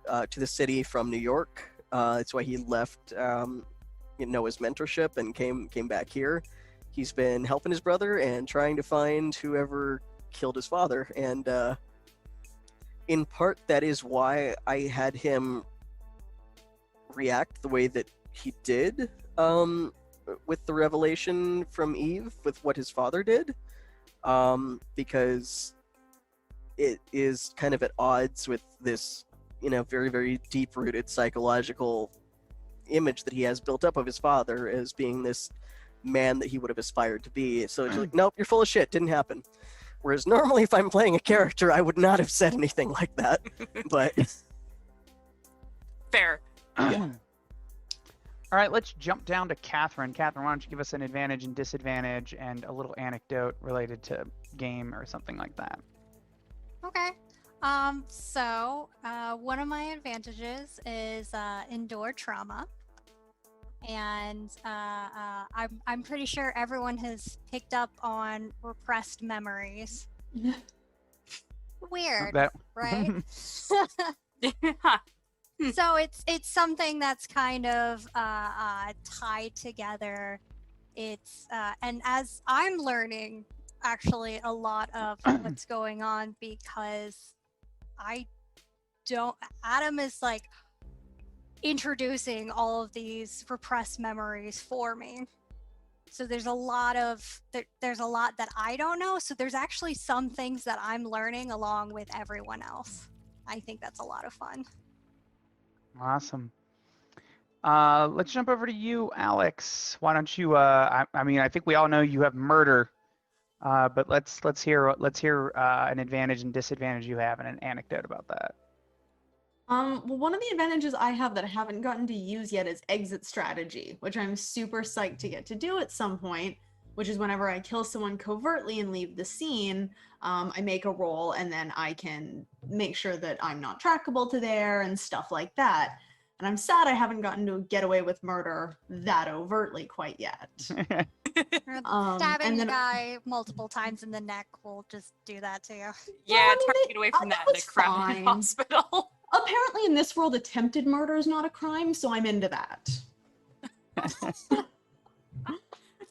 to the city from New York. It's why he left, his mentorship and came back here. He's been helping his brother and trying to find whoever killed his father. And in part, that is why I had him react the way that he did with the revelation from Eve, with what his father did, because it is kind of at odds with this, very, very deep-rooted psychological image that he has built up of his father as being this man that he would have aspired to be. So it's like, nope, you're full of shit, didn't happen. Whereas normally if I'm playing a character, I would not have said anything like that. But Fair. All right, let's jump down to Catherine. Catherine, why don't you give us an advantage and disadvantage and a little anecdote related to game or something like that. Okay. So one of my advantages is indoor trauma. And I'm pretty sure everyone has picked up on repressed memories. Weird, right? So it's something that's kind of tied together. It's and as I'm learning actually a lot of what's going on, because Adam is like introducing all of these repressed memories for me. So there's a lot that I don't know. So there's actually some things that I'm learning along with everyone else. I think that's a lot of fun. Awesome. Let's jump over to you, Alex. Why don't you? I mean, I think we all know you have murder, but let's hear an advantage and disadvantage you have and an anecdote about that. Well, one of the advantages I have that I haven't gotten to use yet is exit strategy, which I'm super psyched to get to do at some point, which is whenever I kill someone covertly and leave the scene, I make a roll and then I can make sure that I'm not trackable to there and stuff like that. And I'm sad I haven't gotten to get away with murder that overtly quite yet. Stabbing and the then- guy multiple times in the neck will just do that to you. Yeah, Well, I it's mean, hard to get away from that in a was crowded fine. hospital. Apparently in this world, attempted murder is not a crime, so I'm into that.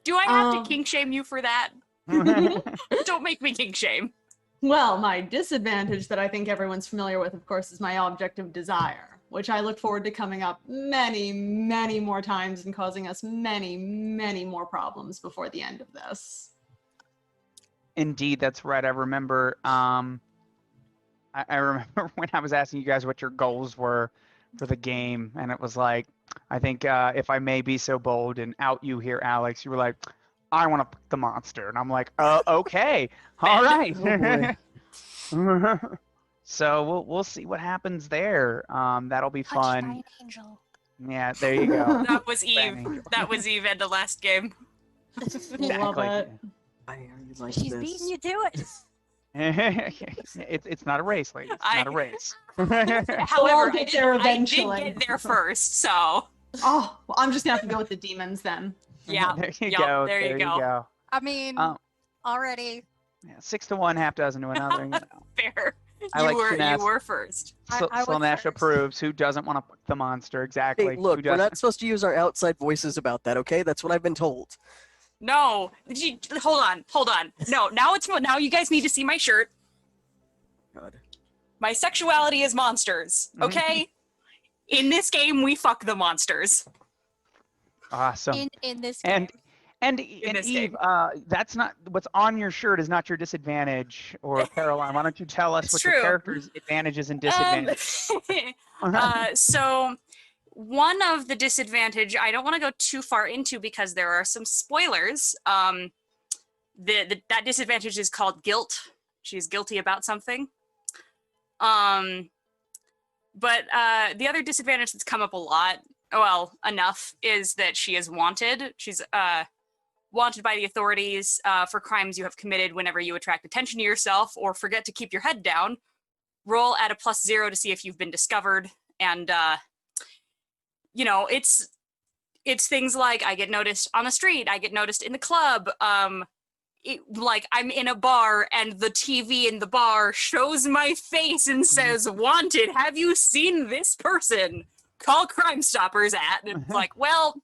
Do I have to kink shame you for that? Don't make me kink shame. Well, my disadvantage that I think everyone's familiar with, of course, is my object of desire, which I look forward to coming up many, many more times and causing us many, many more problems before the end of this. Indeed, that's right. I remember. I remember when I was asking you guys what your goals were for the game, and it was like, I think if I may be so bold and out you here, Alex, you were like, I want to pick the monster, and I'm like, okay, all right. Oh, So we'll see what happens there. That'll be Touched by fun. an angel. Yeah, there you go. That was Eve. Angel. That was Eve in the last game. Love Exactly. it. I already like She's this. beating you to it. It's not a race, ladies. It's not a race. However, get there I eventually. did get there first, so Oh, well, I'm just gonna have to go with the demons then. yeah. There you Yup, go. there you go. I mean, Um, already. Yeah, 6 to 1, half dozen to another. You know. Fair. I You like were finesse. you were first. I was Slanesh first. approves. Who doesn't want to fuck the monster? Exactly. Hey, look, Who we're doesn't? not supposed to use our outside voices about that, okay? That's what I've been told. No, hold on. No, now you guys need to see my shirt. God. My sexuality is monsters. Okay. In this game, we fuck the monsters. Awesome. In this game. And this Eve, game. that's not what's on your shirt is not your disadvantage. Or Caroline, why don't you tell us It's what true. your character's advantages and disadvantages? So one of the disadvantage I don't want to go too far into because there are some spoilers. That disadvantage is called guilt. She's guilty about something. But the other disadvantage that's come up a lot, well, enough, is that she is wanted. She's wanted by the authorities for crimes you have committed whenever you attract attention to yourself or forget to keep your head down. Roll at a +0 to see if you've been discovered. And, it's things like I get noticed on the street, I get noticed in the club, like I'm in a bar and the TV in the bar shows my face and says, wanted, have you seen this person? Call Crime Stoppers at. And it's like, well,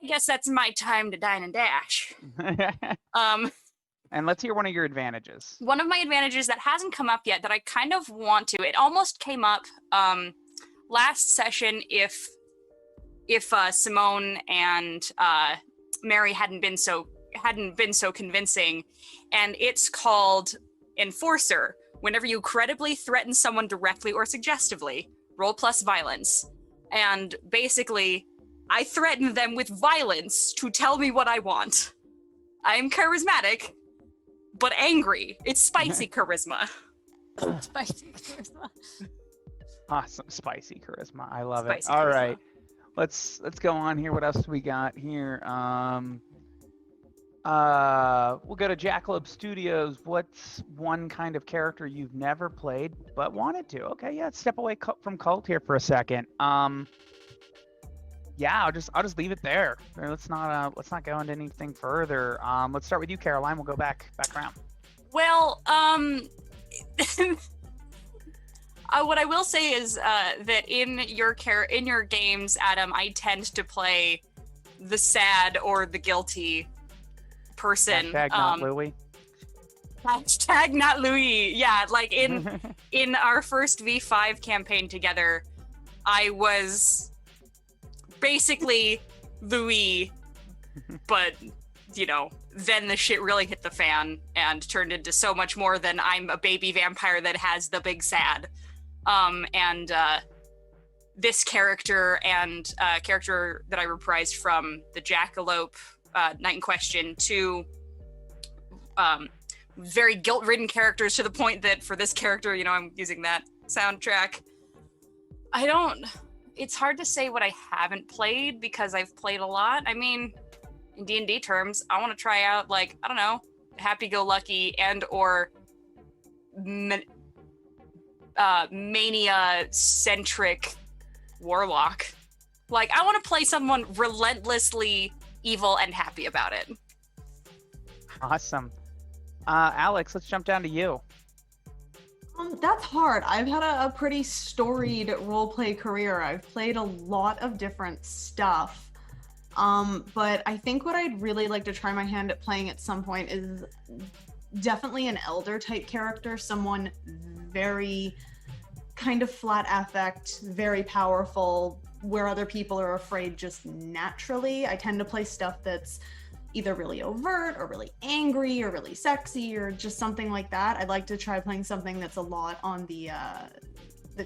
I guess that's my time to dine and dash. And let's hear one of your advantages. One of my advantages that hasn't come up yet that I kind of want to, it almost came up last session if if Simone and Mary hadn't been so convincing, and it's called Enforcer. Whenever you credibly threaten someone directly or suggestively, roll plus violence. And basically, I threaten them with violence to tell me what I want. I'm charismatic, but angry. It's spicy charisma. Spicy charisma. Awesome, spicy charisma. I love it. Spicy All charisma. right, let's go on here. What else do we got here? We'll go to Jackalope Studios. What's one kind of character you've never played but wanted to? Okay, yeah, step away from KULT here for a second. Yeah, I'll just leave it there. Let's not go into anything further. Let's start with you, Caroline. We'll go back around. Well, what I will say is that in your games, Adam, I tend to play the sad or the guilty person. Hashtag not Louis. Hashtag not Louis. Yeah, like in our first V5 campaign together, I was basically Louis, but then the shit really hit the fan and turned into so much more than I'm a baby vampire that has the big sad. This character and character that I reprised from the Jackalope Night in Question, two very guilt-ridden characters, to the point that for this character, I'm using that soundtrack. It's hard to say what I haven't played because I've played a lot. I mean, in D&D terms, I want to try out, like, I don't know, happy-go-lucky and or mania-centric warlock. Like, I want to play someone relentlessly evil and happy about it. Awesome. Alex, let's jump down to you. That's hard. I've had a pretty storied roleplay career. I've played a lot of different stuff. But I think what I'd really like to try my hand at playing at some point is definitely an elder type character, someone very kind of flat affect, very powerful, where other people are afraid just naturally. I tend to play stuff that's either really overt or really angry or really sexy or just something like that. I'd like to try playing something that's a lot on the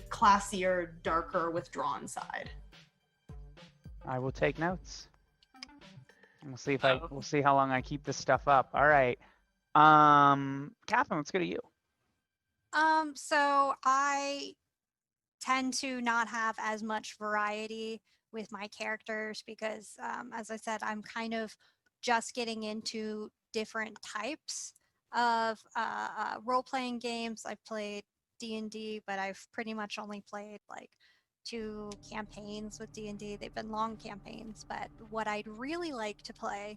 classier, darker, withdrawn side. I will take notes. And we'll see we'll see how long I keep this stuff up. All right. Catherine, let's go to you. So I tend to not have as much variety with my characters because, as I said, I'm kind of just getting into different types of role-playing games. I've played D&D, but I've pretty much only played like 2 campaigns with D&D. They've been long campaigns, but what I'd really like to play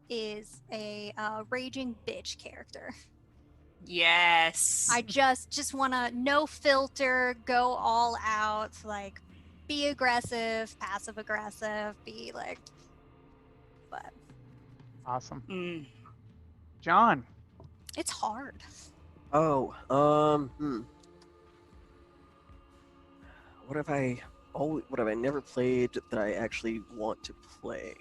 is a raging bitch character. Yes. I just want to no filter, go all out, like be aggressive, passive aggressive, be like, but awesome. John. It's hard. What have I never played that I actually want to play?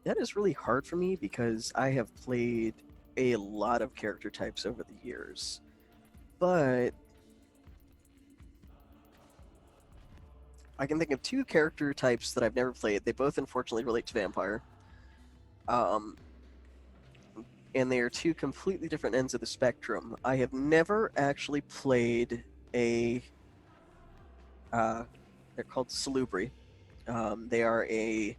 That is really hard for me because I have played a lot of character types over the years. But I can think of 2 character types that I've never played. They both unfortunately relate to vampire. And they are 2 completely different ends of the spectrum. I have never actually played they're called Salubri. They are a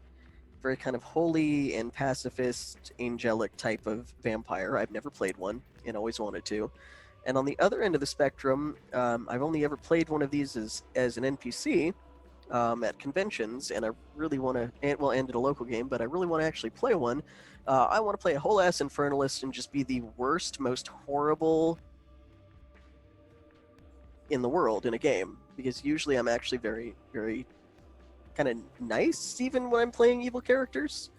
very kind of holy and pacifist, angelic type of vampire. I've never played one and always wanted to. And on the other end of the spectrum, I've only ever played one of these as an NPC at conventions, and I really want to, and at a local game, but I really want to actually play one. I want to play a whole ass infernalist and just be the worst, most horrible in the world in a game, because usually I'm actually very, very kind of nice even when I'm playing evil characters.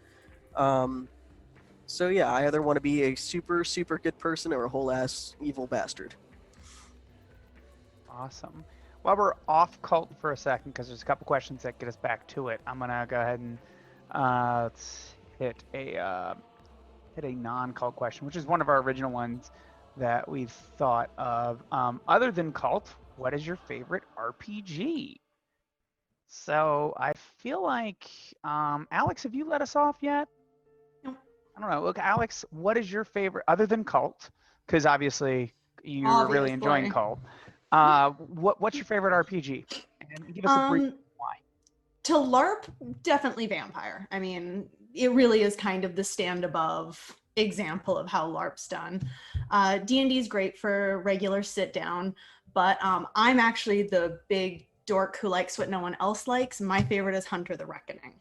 So yeah, I either want to be a super, super good person or a whole ass evil bastard. Awesome. While we're off cult for a second, because there's a couple questions that get us back to it, I'm gonna go ahead and let's hit a non-cult question, which is one of our original ones that we've thought of. Other than cult, what is your favorite RPG? So I feel like, Alex, have you let us off yet? Nope. I don't know. Look, Alex, what is your favorite other than cult? Because obviously you're really enjoying Obviously. cult. What's your favorite RPG? And give us a brief why. To LARP, definitely Vampire. I mean, it really is kind of the stand above example of how LARP's done. D&D is great for regular sit down, but I'm actually the big dork who likes what no one else likes. My favorite is Hunter the Reckoning.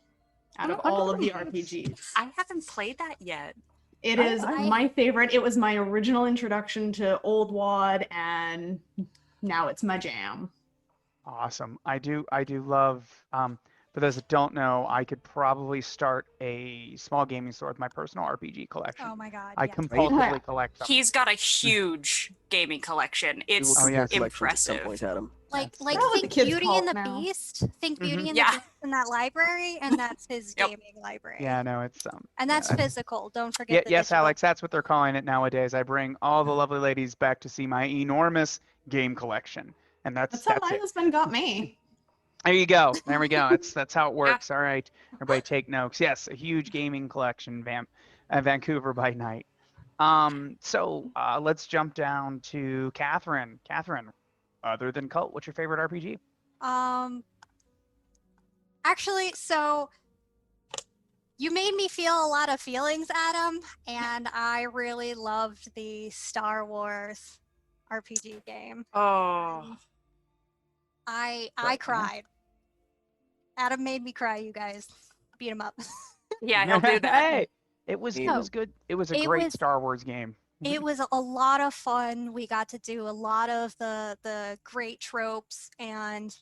Out of all of the RPGs, I haven't played that yet. it is my favorite. It was my original introduction to Old Wad, and now it's my jam. Awesome. I do love, for those that don't know, I could probably start a small gaming store with my personal RPG collection. Oh my god. I yes. compulsively collect them. He's got a huge gaming collection. We will It's compare yes. collections at some impressive. point, Adam. Like That's what the think kids Beauty call and it the now. Beast. Think Beauty and Yeah. the Beast in that library, and that's his Yep. gaming library. Yeah, no, it's And yeah, that's physical. Don't forget Yeah, the yes, digital. Alex, that's what they're calling it nowadays. I bring all the lovely ladies back to see my enormous game collection, and That's how my it. husband got me. There you go. There we go. That's how it works. All right, everybody, take notes. Yes, a huge gaming collection, Vancouver by night. So let's jump down to Catherine. Catherine, other than cult, what's your favorite RPG? Actually, so you made me feel a lot of feelings, Adam, and I really loved the Star Wars RPG game. Oh. I yeah. cried. Adam made me cry, you guys. Beat him up. Yeah, he'll do that. Hey, it was good. It was a great Star Wars game. It was a lot of fun. We got to do a lot of the great tropes, and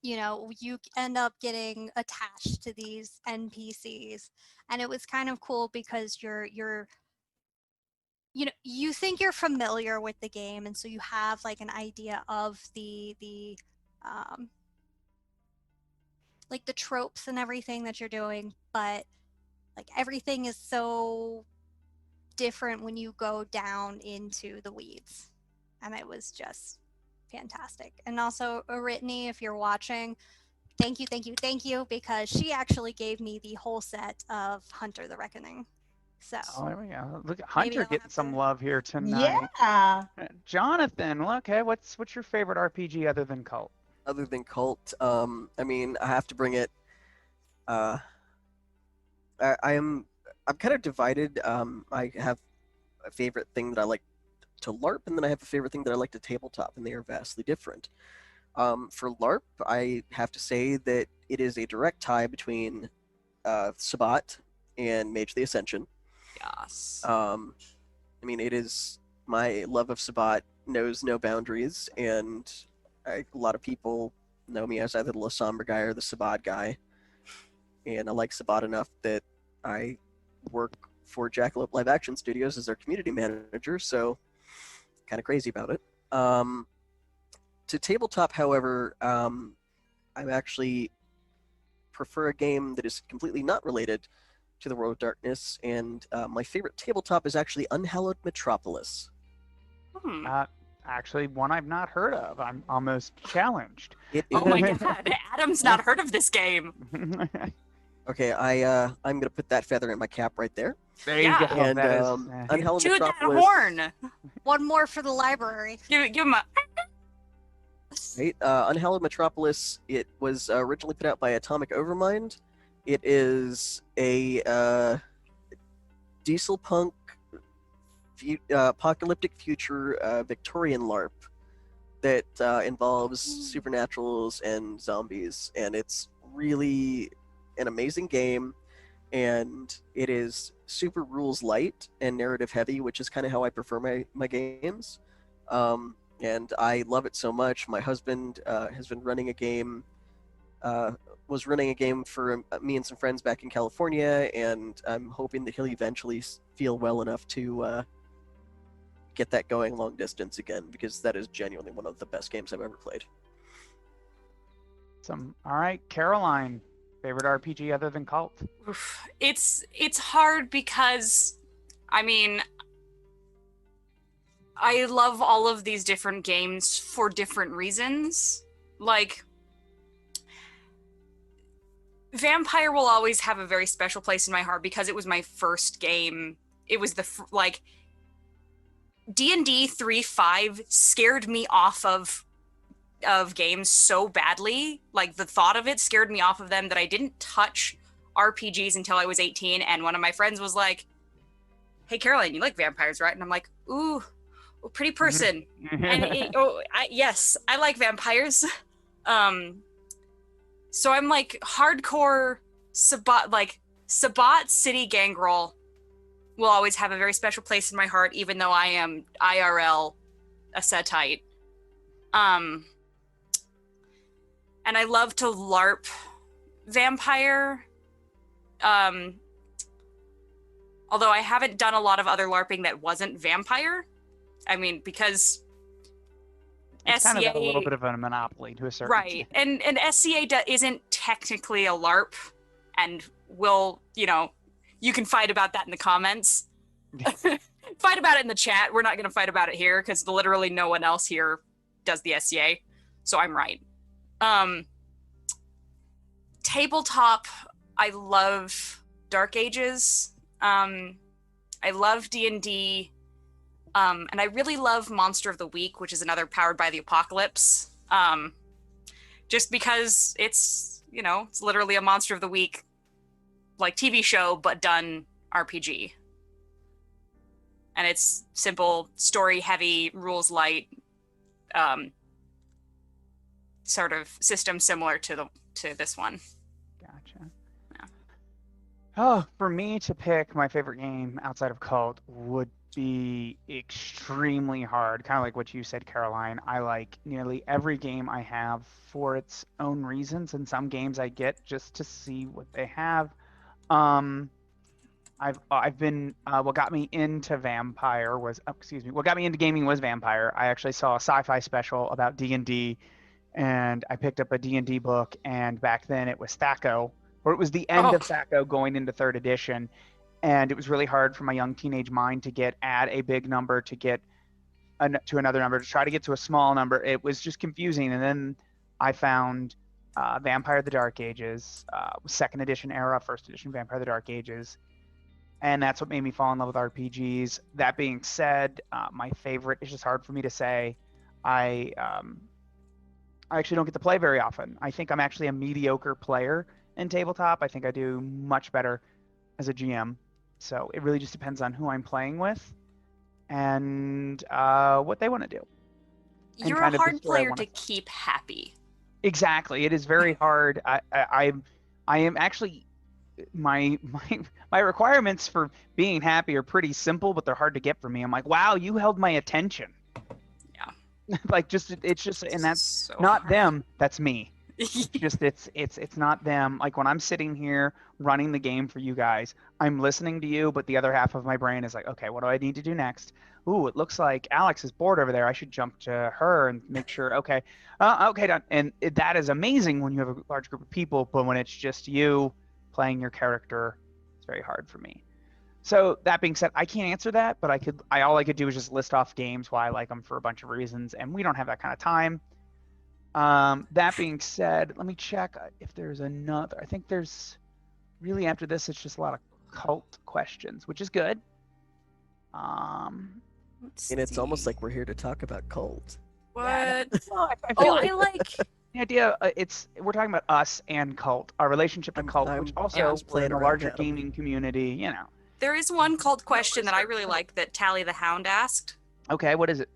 you end up getting attached to these NPCs, and it was kind of cool because you think you're familiar with the game, and so you have like an idea of the like the tropes and everything that you're doing, but like everything is so different when you go down into the weeds, and it was just fantastic. And also, Aritney, if you're watching, thank you, because she actually gave me the whole set of Hunter the Reckoning. So there we go. Look at Hunter I'll getting have some to- love here tonight. Yeah. Jonathan, okay, what's your favorite RPG other than cult? Other than cult, I mean, I have to bring it. I'm kind of divided. I have a favorite thing that I like to LARP, and then I have a favorite thing that I like to tabletop, and they are vastly different. For LARP, I have to say that it is a direct tie between Sabbat and Mage the Ascension. Yes. I mean, it is my love of Sabbat knows no boundaries, and a lot of people know me as either the La Sombra guy or the Sabbat guy. And I like Sabbat enough that I work for Jackalope Live Action Studios as their community manager, so kind of crazy about it. To tabletop, however, I actually prefer a game that is completely not related to the World of Darkness, and my favorite tabletop is actually Unhallowed Metropolis. Actually, one I've not heard of. I'm almost challenged. Oh my god, Adam's not heard of this game. Okay, I'm gonna put that feather in my cap right there. There you Yeah. go. And That is, Unhallowed Toot that Metropolis. horn. one more for the library. Give him a. Right, Unhallowed Metropolis. It was originally put out by Atomic Overmind. It is a diesel punk, apocalyptic future Victorian LARP that involves supernaturals and zombies, and it's really an amazing game. And it is super rules light and narrative heavy, which is kind of how I prefer my games. And I love it so much. My husband has been running a game, was running a game for me and some friends back in California, and I'm hoping that he'll eventually feel well enough to get that going long distance again, because that is genuinely one of the best games I've ever played. Awesome. All right, Caroline, favorite RPG other than Cult? Oof. It's hard because, I mean, I love all of these different games for different reasons. Like, Vampire will always have a very special place in my heart because it was my first game. It was like, D&D 3.5 scared me off of games so badly. Like, the thought of it scared me off of them that I didn't touch RPGs until I was 18. And one of my friends was like, "Hey, Caroline, you like vampires, right?" And I'm like, "Ooh, pretty person." And yes, I like vampires. So I'm like hardcore Sabbat, like Sabbat City Gangrel will always have a very special place in my heart, even though I am IRL a Setite. And I love to LARP vampire. Although I haven't done a lot of other LARPing that wasn't vampire. I mean, because It's SCA, kind of a little bit of a monopoly to a certain right, extent. and SCA isn't technically a LARP, and will, you can fight about that in the comments. Fight about it in the chat. We're not going to fight about it here because literally no one else here does the SCA, so I'm right. Tabletop, I love Dark Ages. I love D&D. And I really love Monster of the Week, which is another Powered by the Apocalypse. Just because it's literally a Monster of the Week, like, TV show, but done RPG. And it's simple, story heavy, rules light, sort of system similar to this one. Gotcha. Yeah. Oh, for me to pick my favorite game outside of Cult would be extremely hard. Kind of like what you said, Caroline. I like nearly every game I have for its own reasons, and some games I get just to see what they have. I've been what got me into Vampire was what got me into gaming was Vampire. I actually saw a sci-fi special about D&D, and I picked up a D&D book, and back then it was THACO, or it was the end of THACO going into 3rd edition. And it was really hard for my young teenage mind to add a big number to get to another number, to try to get to a small number. It was just confusing. And then I found Vampire the Dark Ages, 2nd edition era, 1st edition Vampire the Dark Ages. And that's what made me fall in love with RPGs. That being said, my favorite is just hard for me to say. I actually don't get to play very often. I think I'm actually a mediocre player in tabletop. I think I do much better as a GM. So it really just depends on who I'm playing with and what they want to do. You're a hard player to keep happy. Exactly. It is very hard. I am actually my requirements for being happy are pretty simple, but they're hard to get for me. I'm like, wow, you held my attention. Yeah. Like it's just, and that's so not hard. them. That's me. It's not them. Like when I'm sitting here running the game for you guys, I'm listening to you, but the other half of my brain is like, okay, what do I need to do next? Ooh, it looks like Alex is bored over there. I should jump to her and make sure. Okay, okay, done. And that is amazing when you have a large group of people, but when it's just you playing your character, it's very hard for me. So that being said, I can't answer that, but all I could do is just list off games why I like them for a bunch of reasons, and we don't have that kind of time. That being said, let me check if there's another. I think there's really, after this, it's just a lot of cult questions, which is good. And it's almost like we're here to talk about Cult. What? Yeah, well, I feel I like. the idea. We're talking about us and Cult, our relationship to Cult, which also we're in a larger gaming community. There is one cult question that I really like that Tally the Hound asked. Okay, what is it?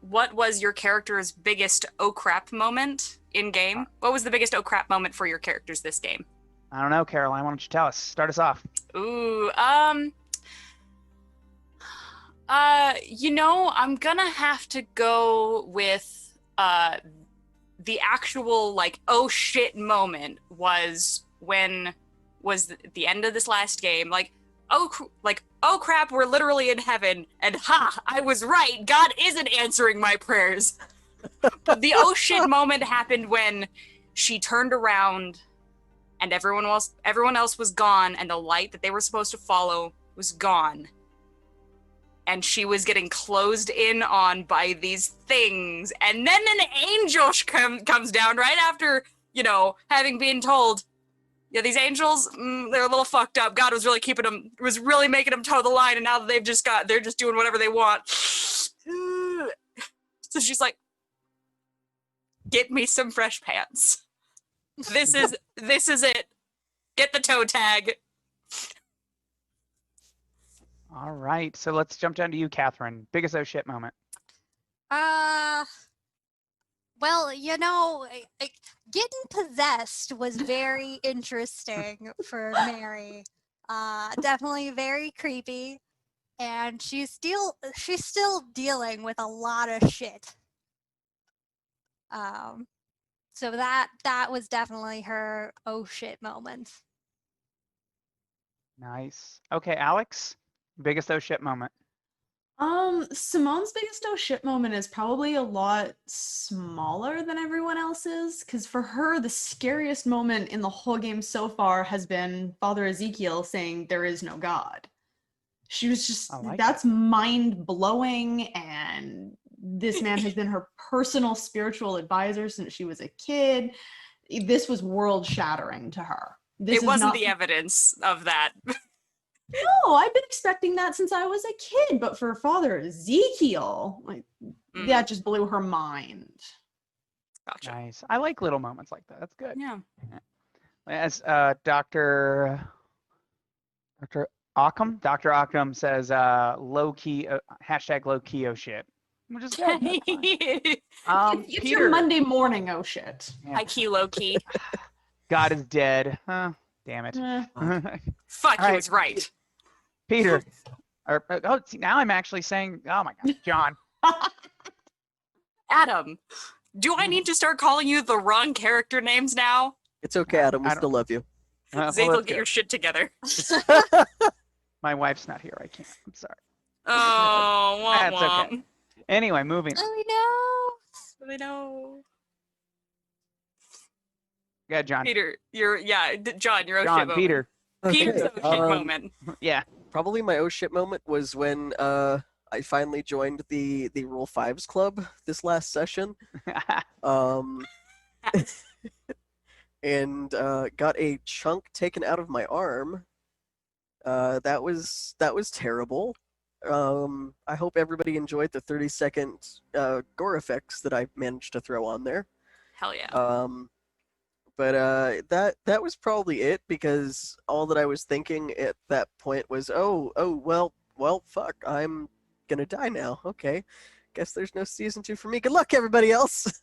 What was your character's biggest oh crap moment in game? What was the biggest oh crap moment for your characters this game? I don't know, Caroline. Why don't you tell us? Start us off. Ooh, I'm gonna have to go with the actual like oh shit moment was the end of this last game, like oh crap, we're literally in heaven, and I was right, God isn't answering my prayers. But the oh shit moment happened when she turned around and everyone else was gone, and the light that they were supposed to follow was gone. And she was getting closed in on by these things. And then an angel comes down right after, having been told, yeah, these angels, they're a little fucked up. God was really making them toe the line, and now that they're just doing whatever they want. So she's like, get me some fresh pants. This is it. Get the toe tag. All right, so let's jump down to you, Catherine. Biggest oh shit moment. Well, getting possessed was very interesting for Mary. Definitely very creepy, and she's still dealing with a lot of shit. So that was definitely her oh shit moment. Nice. Okay, Alex, biggest oh shit moment. Simone's biggest oh shit moment is probably a lot smaller than everyone else's, because for her, the scariest moment in the whole game so far has been Father Ezekiel saying there is no God. She was just, that's mind-blowing, and this man has been her personal spiritual advisor since she was a kid. This was world-shattering to her. It wasn't the evidence of that. No, I've been expecting that since I was a kid, but for Father Ezekiel, that just blew her mind. Gotcha. Nice. I like little moments like that. That's good. Yeah. As Dr. Occam says, low key, hashtag low key oh shit, which is good. It's Peter. your Monday morning oh shit. Yeah. High key, low key. God is dead. Huh, damn it. Fuck, All he was right. Peter. See, now I'm actually saying, oh my God, John. Adam, do I need to start calling you the wrong character names now? It's okay, Adam. We still love you. Zathel, get your shit together. My wife's not here. I can't. I'm sorry. Oh, That's okay. Anyway, moving on. I know. Yeah, John. Peter, John, your oh John, shit moment. Peter. Peter's Okay, oh shit moment. Yeah. Probably my oh shit moment was when I finally joined the Rule 5s club this last session. And got a chunk taken out of my arm. That was terrible. I hope everybody enjoyed the 30-second gore effects that I managed to throw on there. Hell yeah. But that was probably it, because all that I was thinking at that point was, well, fuck, I'm gonna die now. Okay, guess there's no season 2 for me. Good luck, everybody else.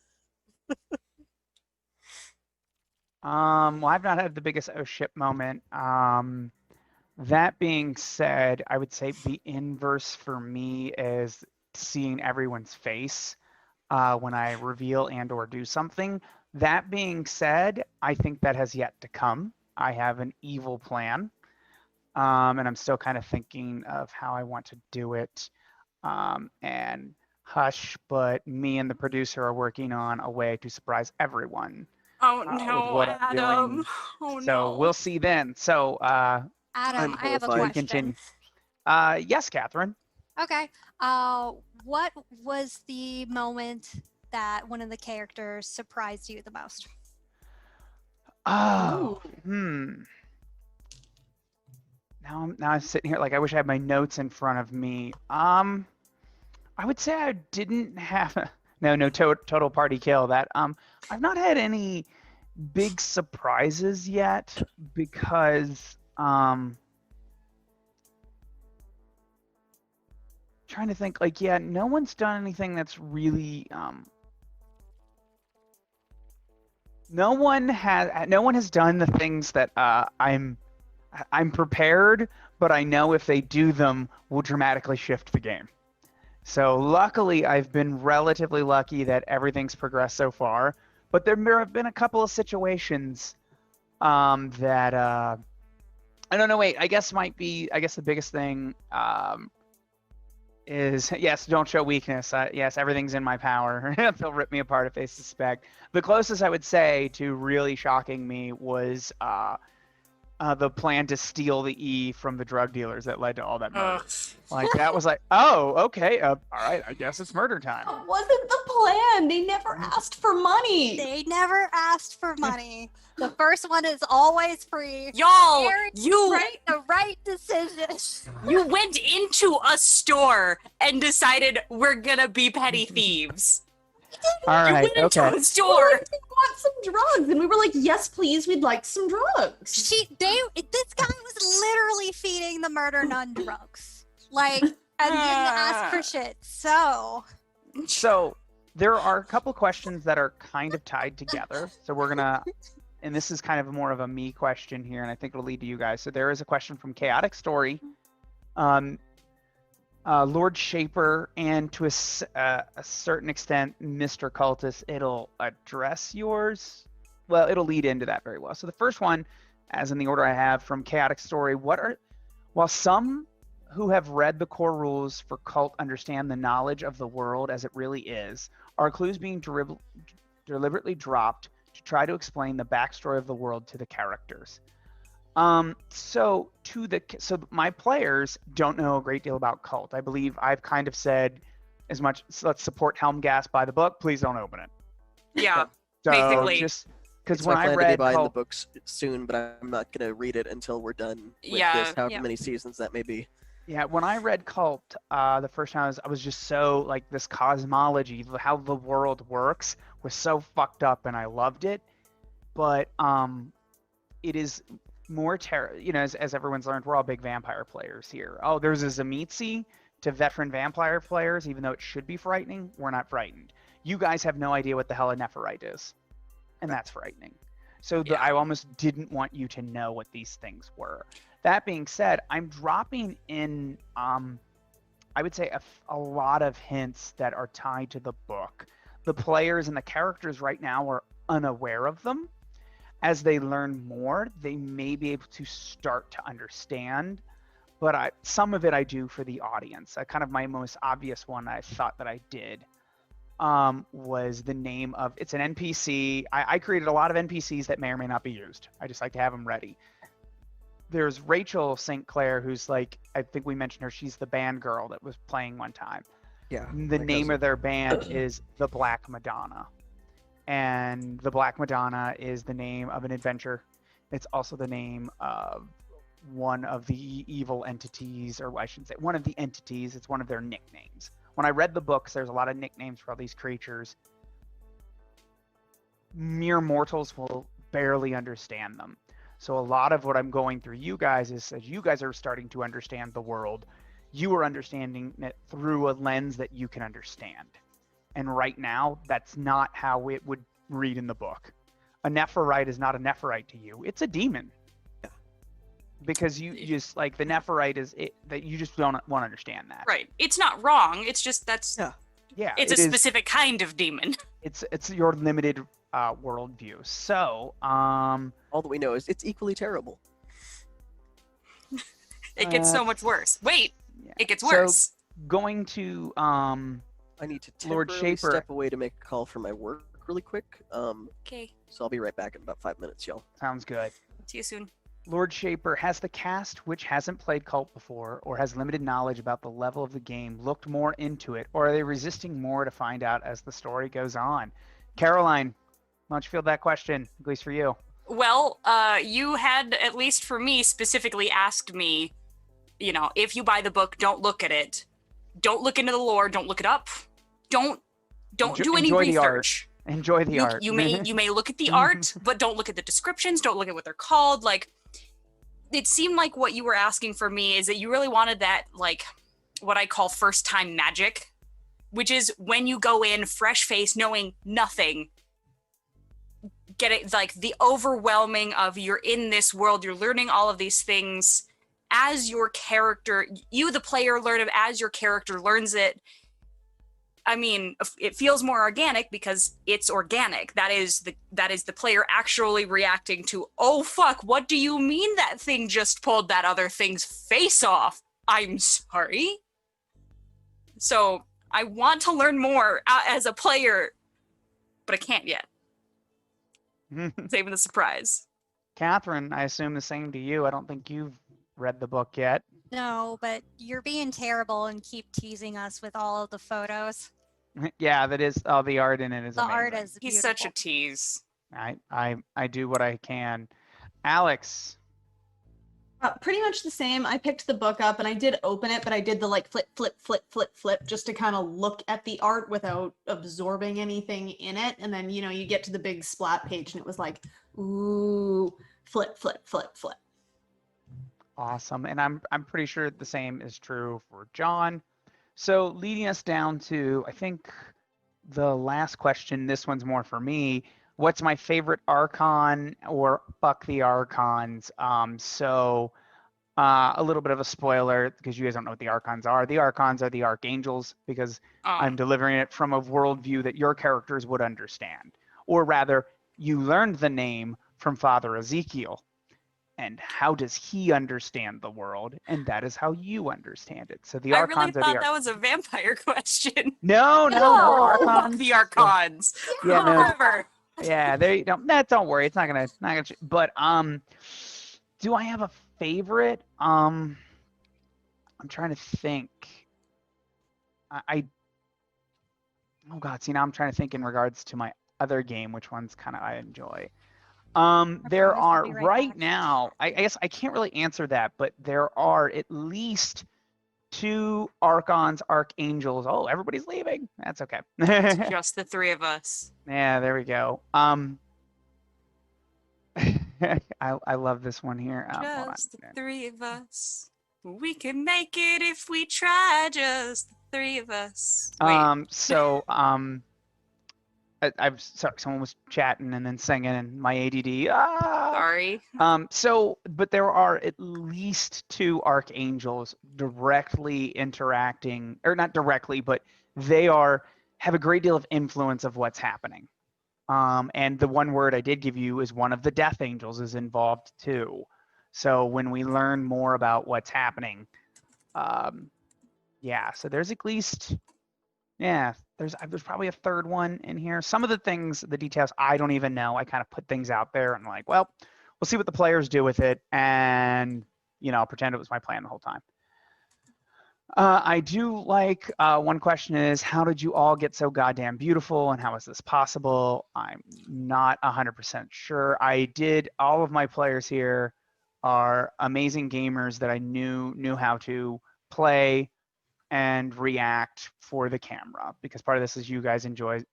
Well, I've not had the biggest oh shit moment. That being said, I would say the inverse for me is seeing everyone's face when I reveal and or do something. That being said, I think that has yet to come. I have an evil plan, and I'm still kind of thinking of how I want to do it. And hush, but me and the producer are working on a way to surprise everyone. Oh no, Adam. Oh no. So we'll see then. So Adam, I have a horrified. question. Yes, Catherine. Okay. What was the moment that one of the characters surprised you the most? Oh, Now I'm sitting here like I wish I had my notes in front of me. I would say I didn't have no total party kill. That I've not had any big surprises yet because trying to think like no one's done anything that's really no one has done the things that I'm prepared, but I know if they do them will dramatically shift the game. So luckily I've been relatively lucky that everything's progressed so far, but there have been a couple of situations that I don't know, wait, I guess the biggest thing is yes, don't show weakness. Yes, everything's in my power. They'll rip me apart if they suspect. The closest I would say to really shocking me was the plan to steal the E from the drug dealers that led to all that murder. Like that was like, oh, okay, all right, I guess it's murder time. That wasn't the plan. They never asked for money. They never asked for money. The first one is always free. Y'all, Parents you make the right decision. you went into a store and decided we're gonna be petty thieves. All You right, went into okay. a store. They want some drugs, and we were like, "Yes, please, we'd like some drugs." This guy was literally feeding the murder nun drugs. Like, and didn't ask for shit. So So there are a couple questions that are kind of tied together. So we're gonna, and this is kind of more of a me question here, and I think it'll lead to you guys. So there is a question from Chaotic Story, Lord Shaper, and to a certain extent, Mr. Cultist. It'll address yours. Well, it'll lead into that very well. So the first one, as in the order I have, from Chaotic Story, while some who have read the core rules for KULT understand the knowledge of the world as it really is, are clues being deliberately dropped to try to explain the backstory of the world to the characters. So my players don't know a great deal about KULT. I believe I've kind of said as much, so let's support Helmgast, buy the book, please don't open it. Yeah, So basically. just because It's when my I plan to be read buying the KULT, books soon, but I'm not gonna read it until we're done with Yeah, this, however yeah. many seasons that may be. yeah, when I read KULT, the first time I was just so like this cosmology, how the world works was so fucked up, and I loved it. But it is more as everyone's learned, we're all big vampire players here. Oh, there's a Zamitzi to veteran vampire players, even though it should be frightening, we're not frightened. You guys have no idea what the hell a Nephirite is, and that's frightening. So Yeah. I almost didn't want you to know what these things were. That being said, I'm dropping in, I would say, a lot of hints that are tied to the book. The players and the characters right now are unaware of them. As they learn more, they may be able to start to understand. But some of it I do for the audience. Kind of my most obvious one I thought that I did was the name of, it's an NPC. I created a lot of NPCs that may or may not be used. I just like to have them ready. There's Rachel St. Clair, who's like, I think we mentioned her, she's the band girl that was playing one time. Yeah. The name of their band is the Black Madonna. And the Black Madonna is the name of an adventure. It's also the name of one of the evil entities, or I shouldn't say one of the entities. It's one of their nicknames. When I read the books, there's a lot of nicknames for all these creatures. Mere mortals will barely understand them. So a lot of what I'm going through you guys is, as you guys are starting to understand the world, you are understanding it through a lens that you can understand. And right now, that's not how it would read in the book. A Nephirite is not a Nephirite to you. It's a demon. Yeah. Because you just, like, the Nephirite is, that you just don't want to understand that. Right. It's not wrong. It's just Yeah. it's a specific kind of demon. It's your limited worldview. So, All that we know is it's equally terrible. It gets so much worse. Wait, yeah. it gets So, worse. going to I need to Lord temporarily Shaper. step away to make a call for my work really quick. Okay. So I'll be right back in about 5 minutes, y'all. sounds good. See you soon. Lord Shaper, has the cast, which hasn't played KULT before or has limited knowledge about the level of the game, looked more into it, or are they resisting more to find out as the story goes on? Caroline, why don't you field that question, at least for you? Well, you had, at least for me, specifically asked me, if you buy the book, don't look at it. Don't look into the lore. Don't look it up. Don't do any enjoy the art. research. Enjoy the art. You may look at the art, but don't look at the descriptions. Don't look at what they're called. Like, it seemed like what you were asking for me is that you really wanted that, like, what I call first time magic, which is when you go in fresh face, knowing nothing. Get it, like, the overwhelming of you're in this world, you're learning all of these things as your character, you the player learn it as your character learns it. I mean, it feels more organic because it's organic. That is the player actually reacting to, oh fuck, what do you mean that thing just pulled that other thing's face off? I'm sorry. So I want to learn more as a player, but I can't yet. Saving the surprise. Catherine, I assume the same to you. I don't think you've read the book yet. No, but you're being terrible and keep teasing us with all of the photos. Yeah, that is the art in it is The amazing. art is He's beautiful. such a tease. I do what I can. Alex. Pretty much the same. I picked the book up and I did open it, but I did the like flip, flip, flip, flip, flip, just to kind of look at the art without absorbing anything in it. And then, you get to the big splat page and it was like, ooh, flip, flip, flip, flip. Awesome. And I'm pretty sure the same is true for John. So leading us down to, I think, the last question. This one's more for me. What's my favorite Archon or fuck the Archons? A little bit of a spoiler because you guys don't know what the Archons are. The Archons are the Archangels because I'm delivering it from a worldview that your characters would understand. Or rather, you learned the name from Father Ezekiel. And how does he understand the world? And that is how you understand it. So the Archons I really are the thought that was a vampire question. No, Fuck the Archons. Yeah, no. Whatever. Yeah, there you don't. Don't worry, it's not gonna. But do I have a favorite? I'm trying to think. Oh God, see now I'm trying to think in regards to my other game, which ones kind of I enjoy. There promise I'll are be right right back. now. I guess I can't really answer that, but there are at least 2 Archons, Archangels. Oh, everybody's leaving. That's okay. Just the 3 of us. Yeah, there we go. I love this one here. Hold on. Just the 3 of us. We can make it if we try. Just the 3 of us. Wait. I've sorry, someone was chatting and then singing and my ADD. Sorry. But there are at least 2 archangels directly interacting, or not directly, but they have a great deal of influence of what's happening. And the one word I did give you is one of the death angels is involved too. So when we learn more about what's happening, so there's at least, there's probably a third one in here. Some of the things, the details, I don't even know. I kind of put things out there and like, well, we'll see what the players do with it, and I'll pretend it was my plan the whole time. I do like one question is, how did you all get so goddamn beautiful, and how is this possible? I'm not 100% sure. All of my players here are amazing gamers that I knew how to play and react for the camera, because part of this is you guys enjoying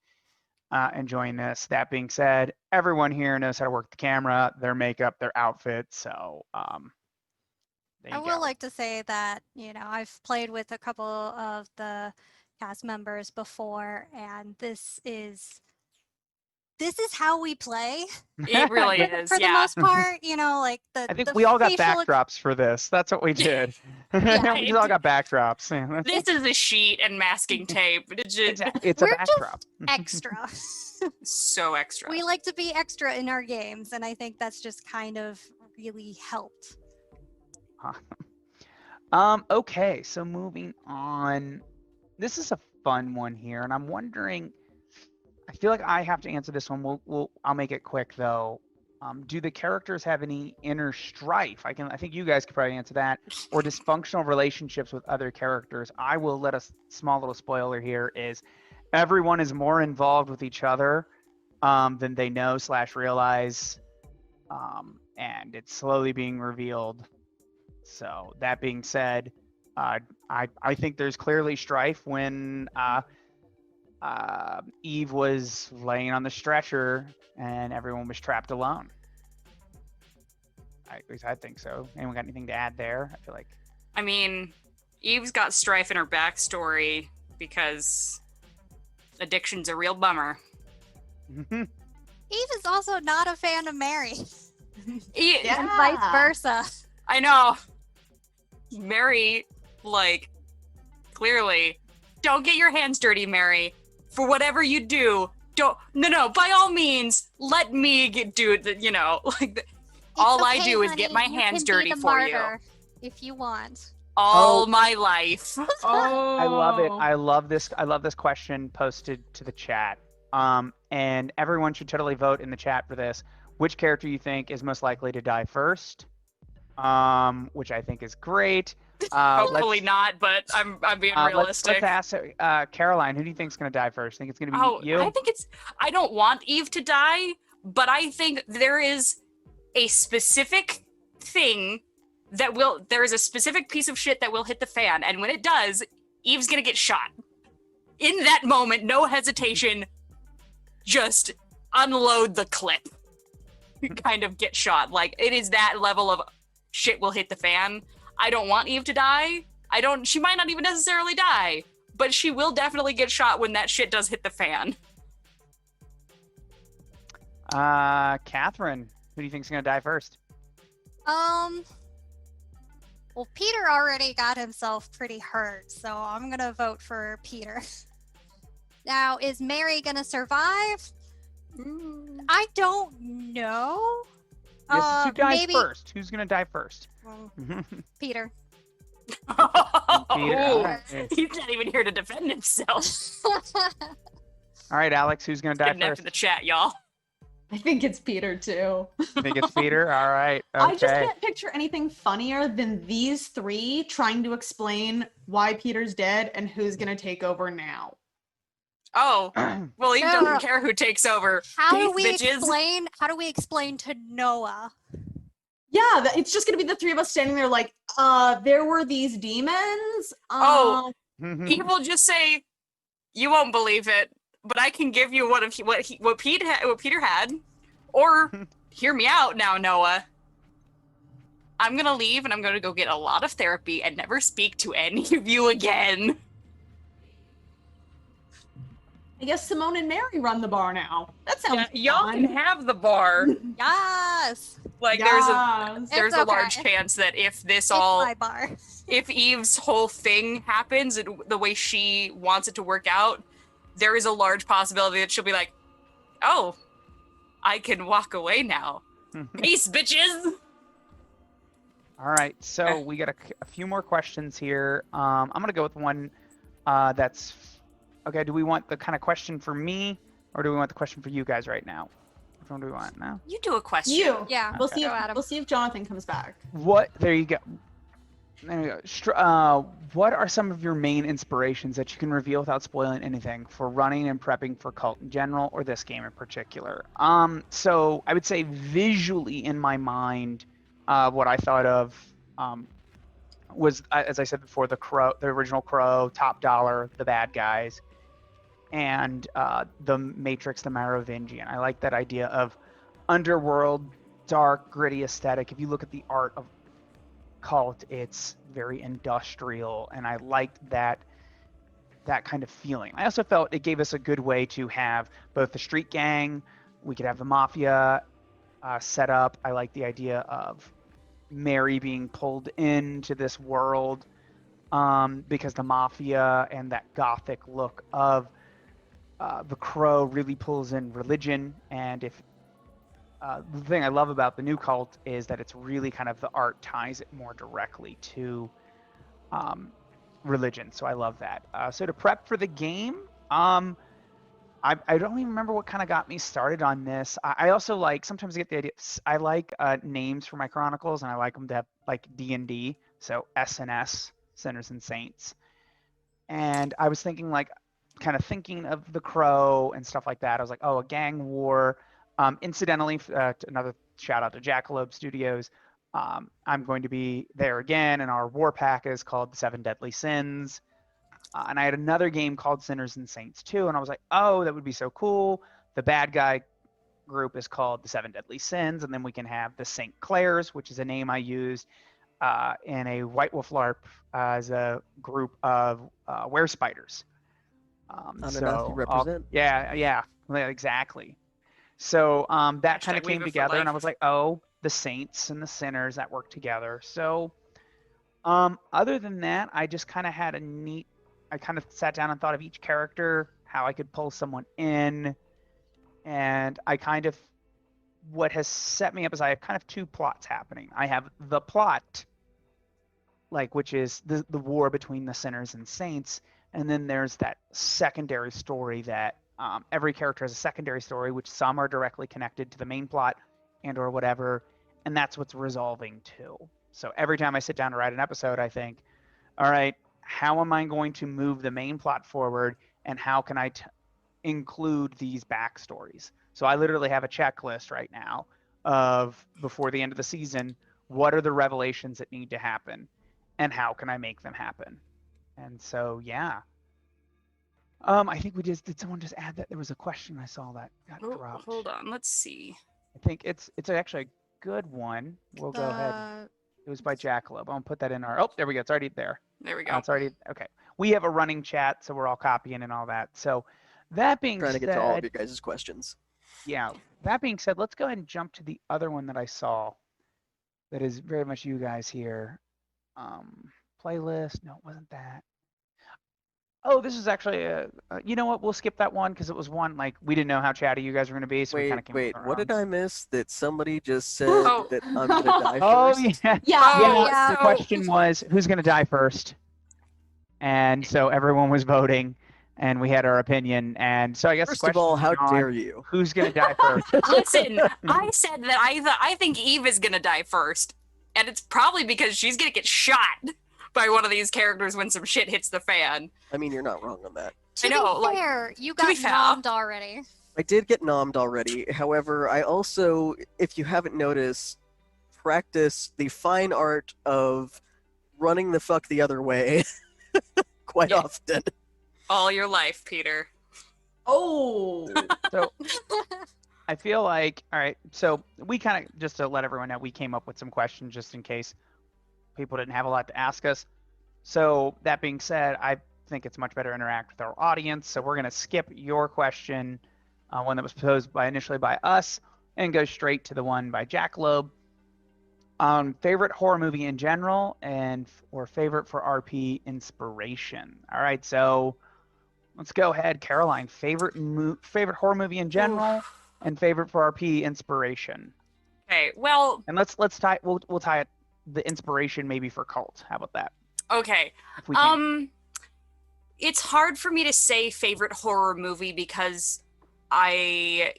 this. That being said, everyone here knows how to work the camera, their makeup, their outfit. So I would like to say that, I've played with a couple of the cast members before, and this is how we play. It really is. For the most part, like I think we all got backdrops for this. That's what we did. Yeah. We just all got backdrops. Yeah, This is a sheet and masking tape. It's just it's a backdrop. Extra. So extra. We like to be extra in our games, and I think that's just kind of really helped. Okay, so moving on. This is a fun one here, and I'm wondering. I feel like I have to answer this one. I'll make it quick though. Do the characters have any inner strife? I think you guys could probably answer that. Or dysfunctional relationships with other characters. I will let a small little spoiler here is everyone is more involved with each other than they know / realize, and it's slowly being revealed. So that being said, I think there's clearly strife when Eve was laying on the stretcher and everyone was trapped alone. At least I think so. Anyone got anything to add there? I feel like. I mean, Eve's got strife in her backstory because addiction's a real bummer. Eve is also not a fan of Mary. Yeah. And vice versa. I know. Mary, clearly, don't get your hands dirty, Mary. For whatever you do, no, by all means, let me do it, all I do is get my hands dirty for you. If you want. all my life. Oh, I love it. I love this. I love this question posted to the chat. And everyone should totally vote in the chat for this. Which character you think is most likely to die first? Which I think is great. Hopefully not, but I'm being realistic. Let's ask Caroline. Who do you think is going to die first? Think it's going to be you? I think I don't want Eve to die, but I think there is a specific thing there is a specific piece of shit that will hit the fan, and when it does, Eve's gonna get shot. In that moment, no hesitation, just unload the clip. Kind of get shot. Like, it is that level of shit will hit the fan. I don't want Eve to die. She might not even necessarily die, but she will definitely get shot when that shit does hit the fan. Catherine, who do you think is going to die first? Well, Peter already got himself pretty hurt, so I'm gonna vote for Peter. Now, is Mary gonna survive? I don't know. This is who dies maybe first. Who's going to die first? Peter. Peter. All right. He's not even here to defend himself. All right, Alex, who's going to die Good enough first? in the chat, y'all. I think it's Peter too. I think it's Peter. All right. Okay. I just can't picture anything funnier than these three trying to explain why Peter's dead and who's gonna take over now. Oh, well, Eve No. doesn't care who takes over. How do Peace, we bitches. explain to Noah? Yeah, it's just gonna be the three of us standing there like, there were these demons. Oh. Eve will just say, "You won't believe it, but I can give you what Peter had, or hear me out now, Noah. I'm gonna leave and I'm gonna go get a lot of therapy and never speak to any of you again." I guess Simone and Mary run the bar now. That sounds Y'all fun. can have the bar. Yes, Like Yes. there's It's a large okay. chance that if this it's all my bar. if Eve's whole thing happens the way she wants it to work out, there is a large possibility that she'll be like, "Oh, I can walk away now. Peace, bitches." All right, so we got a few more questions here. I'm going to go with one that's... Okay, do we want the kind of question for me, or do we want the question for you guys right now? Which one do we want now? You do a question. You. Yeah, We'll Okay. see. Go, Adam. We'll see if Jonathan comes back. There you go. There we go. What are some of your main inspirations that you can reveal without spoiling anything for running and prepping for Cult in general, or this game in particular? So I would say visually in my mind, what I thought of was, as I said before, the original Crow, Top Dollar, the bad guys, and the Matrix, the Merovingian. I like that idea of underworld, dark, gritty aesthetic. If you look at the art of Cult, it's very industrial, and I liked that kind of feeling. I also felt it gave us a good way to have both the street gang, we could have the mafia set up. I like the idea of Mary being pulled into this world because the mafia and that gothic look of the Crow really pulls in religion. And if the thing I love about the new Cult is that it's really kind of the art ties it more directly to religion. So I love that. So to prep for the game, I don't even remember what kind of got me started on this. I also like, sometimes I get the idea, I like names for my Chronicles, and I like them to have like D&D, so S&S, Sinners and Saints. And I was thinking kind of thinking of the Crow and stuff like that. I was like, oh, a gang war. Incidentally, another shout out to Jackalope Studios. I'm going to be there again, and our war pack is called the 7 Deadly Sins. And I had another game called Sinners and Saints 2, and I was like, oh, that would be so cool. The bad guy group is called the 7 Deadly Sins, and then we can have the St. Clairs, which is a name I used in a White Wolf LARP as a group of were-spiders. Enough, you represent. Yeah, exactly. So that kind of Hashtag came Weaver for together, and I life. was like, oh, the saints and the sinners that work together. So other than that, I just kind of had I kind of sat down and thought of each character, how I could pull someone in, and what has set me up is I have kind of two plots happening. I have the plot, like which is the war between the sinners and saints, and then there's that secondary story that every character has a secondary story, which some are directly connected to the main plot and or whatever, and that's what's resolving too. So every time I sit down to write an episode, I think, all right, how am I going to move the main plot forward, and how can I include these backstories? So I literally have a checklist right now of, before the end of the season, what are the revelations that need to happen, and how can I make them happen? And so, yeah. I think did someone just add that there was a question I saw that got dropped? Hold on, let's see. I think it's actually a good one. We'll go ahead. It was by Jackalope. I'll put that in our, oh, there we go. It's already there. There we go. It's already, okay. We have a running chat, so we're all copying and all that. So that being Trying to said, get to all of your guys' questions. yeah, that being said, let's go ahead and jump to the other one that I saw that is very much you guys here. Playlist. No, it wasn't that. Oh, this is actually you know what? We'll skip that one because it was one like we didn't know how chatty you guys were going to be, so we kind of came. Wait, what did I miss? That somebody just said Oh. that I'm gonna die Oh first? yeah. Yeah. Yeah. The question was who's going to die first, and so everyone was voting, and we had our opinion, and so I guess First the of all, question how is, dare you? who's going to die first? Listen, I said that I think Eve is gonna die first, and it's probably because she's gonna get shot by one of these characters when some shit hits the fan. I mean, you're not wrong on that. To I know, be like, fair, you to be got fair. nommed already. I did get nommed already. However, I also, if you haven't noticed, practice the fine art of running the fuck the other way quite Yeah. often. All your life, Peter. Oh. So I feel like, all right, so we kind of, just to let everyone know, we came up with some questions just in case people didn't have a lot to ask us. So that being said, I think it's much better to interact with our audience. So we're going to skip your question, one that was posed initially by us, and go straight to the one by Jackalope. Favorite horror movie in general, or favorite for RP inspiration. All right, so let's go ahead, Caroline. Favorite horror movie in general, and favorite for RP inspiration. Okay, well, And let's tie we'll tie it, the inspiration maybe for KULT. How about that? okay. If we can. It's hard for me to say favorite horror movie because I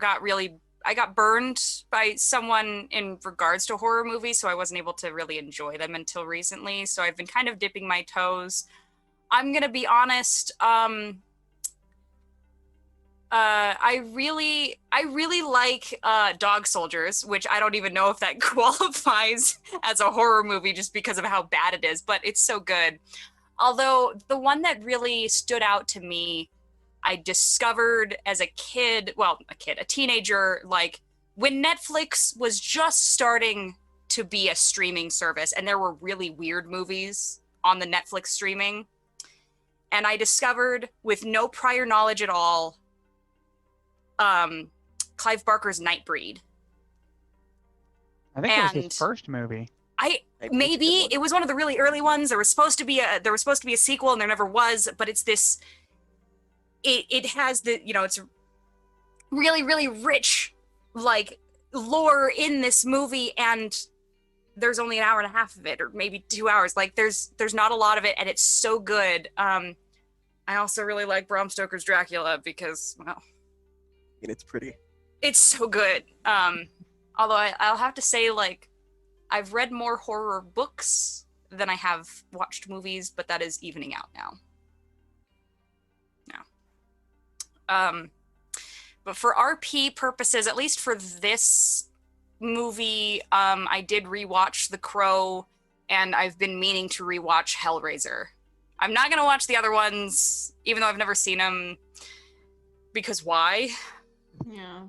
got burned by someone in regards to horror movies, so I wasn't able to really enjoy them until recently. So I've been kind of dipping my toes. I'm gonna be honest. I really like Dog Soldiers, which I don't even know if that qualifies as a horror movie just because of how bad it is, but it's so good. Although the one that really stood out to me, I discovered as a teenager, like when Netflix was just starting to be a streaming service and there were really weird movies on the Netflix streaming. And I discovered, with no prior knowledge at all, Clive Barker's Nightbreed. I think it was his first movie. Maybe it was one of the really early ones. There was supposed to be a sequel, and there never was. But it's this. It has the, it's really, really rich like lore in this movie, and there's only an hour and a half of it, or maybe 2 hours. Like there's not a lot of it, and it's so good. I also really like Bram Stoker's Dracula because, well, And it's pretty. it's so good. Although I'll have to say, like, I've read more horror books than I have watched movies, but that is evening out now. But for RP purposes, at least for this movie, I did rewatch The Crow, and I've been meaning to rewatch Hellraiser. I'm not gonna watch the other ones, even though I've never seen them, because why? Yeah.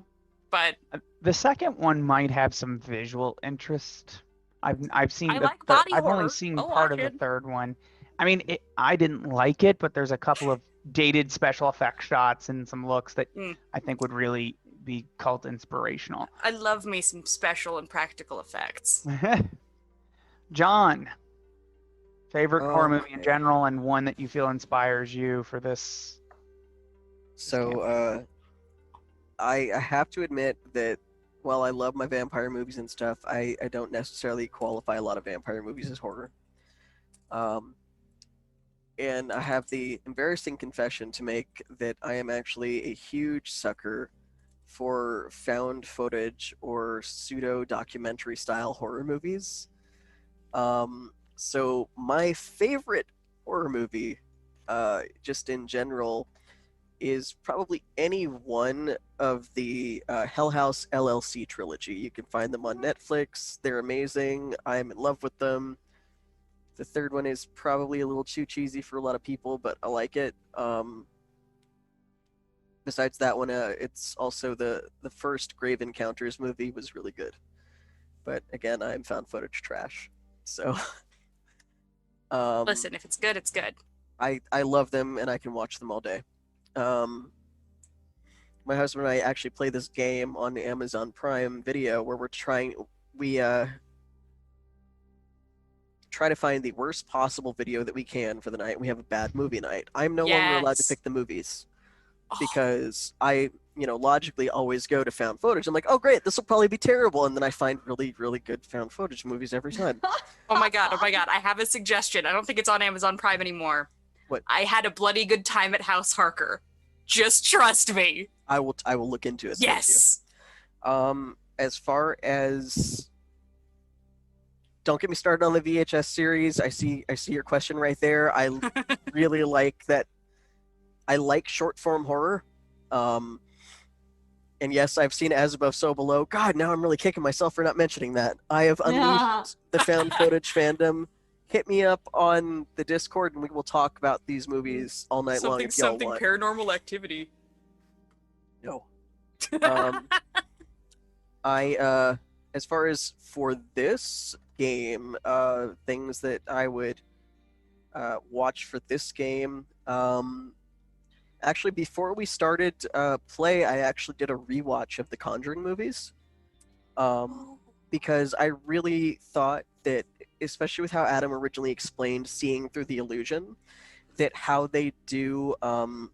But The second one might have some visual interest. I've seen I the like body I've only horror. seen I'll part watch of it. the third one. I mean, I didn't like it, but there's a couple of dated special effect shots and some looks that I think would really be cult inspirational. I love me some special and practical effects. John, favorite horror movie in Okay. general, and one that you feel inspires you for this. So, I have to admit that while I love my vampire movies and stuff, I don't necessarily qualify a lot of vampire movies as horror. And I have the embarrassing confession to make that I am actually a huge sucker for found footage or pseudo documentary style horror movies. So my favorite horror movie, just in general, is probably any one of the Hell House LLC trilogy. You can find them on Netflix. They're amazing. I'm in love with them. The third one is probably a little too cheesy for a lot of people, but I like it. Besides that one, it's also the first Grave Encounters movie was really good. But again, I'm found footage trash. So Listen, if it's good, it's good. I love them and I can watch them all day. My husband and I actually play this game on Amazon Prime Video where we try to find the worst possible video that we can for the night. We have a bad movie night. I'm no longer allowed to Yes. pick the movies Oh, because I, logically always go to found footage. I'm like, oh great, this will probably be terrible, and then I find really, really good found footage movies every time. oh my god, I have a suggestion. I don't think it's on Amazon Prime anymore. What? I had a bloody good time at House Harker. Just trust me. I will look into it. Yes. Thank you. As far as don't get me started on the VHS series. I see your question right there. I really like that. I like short form horror. And yes, I've seen As Above, So Below. God, now I'm really kicking myself for not mentioning that. I have unleashed the found footage fandom. Hit me up on the Discord and we will talk about these movies all night long if y'all want. Paranormal Activity. No. As far as for this game, things that I would watch for this game, actually before we started play, I actually did a rewatch of the Conjuring movies, because I really thought that, especially with how Adam originally explained seeing through the illusion, that how they do, God,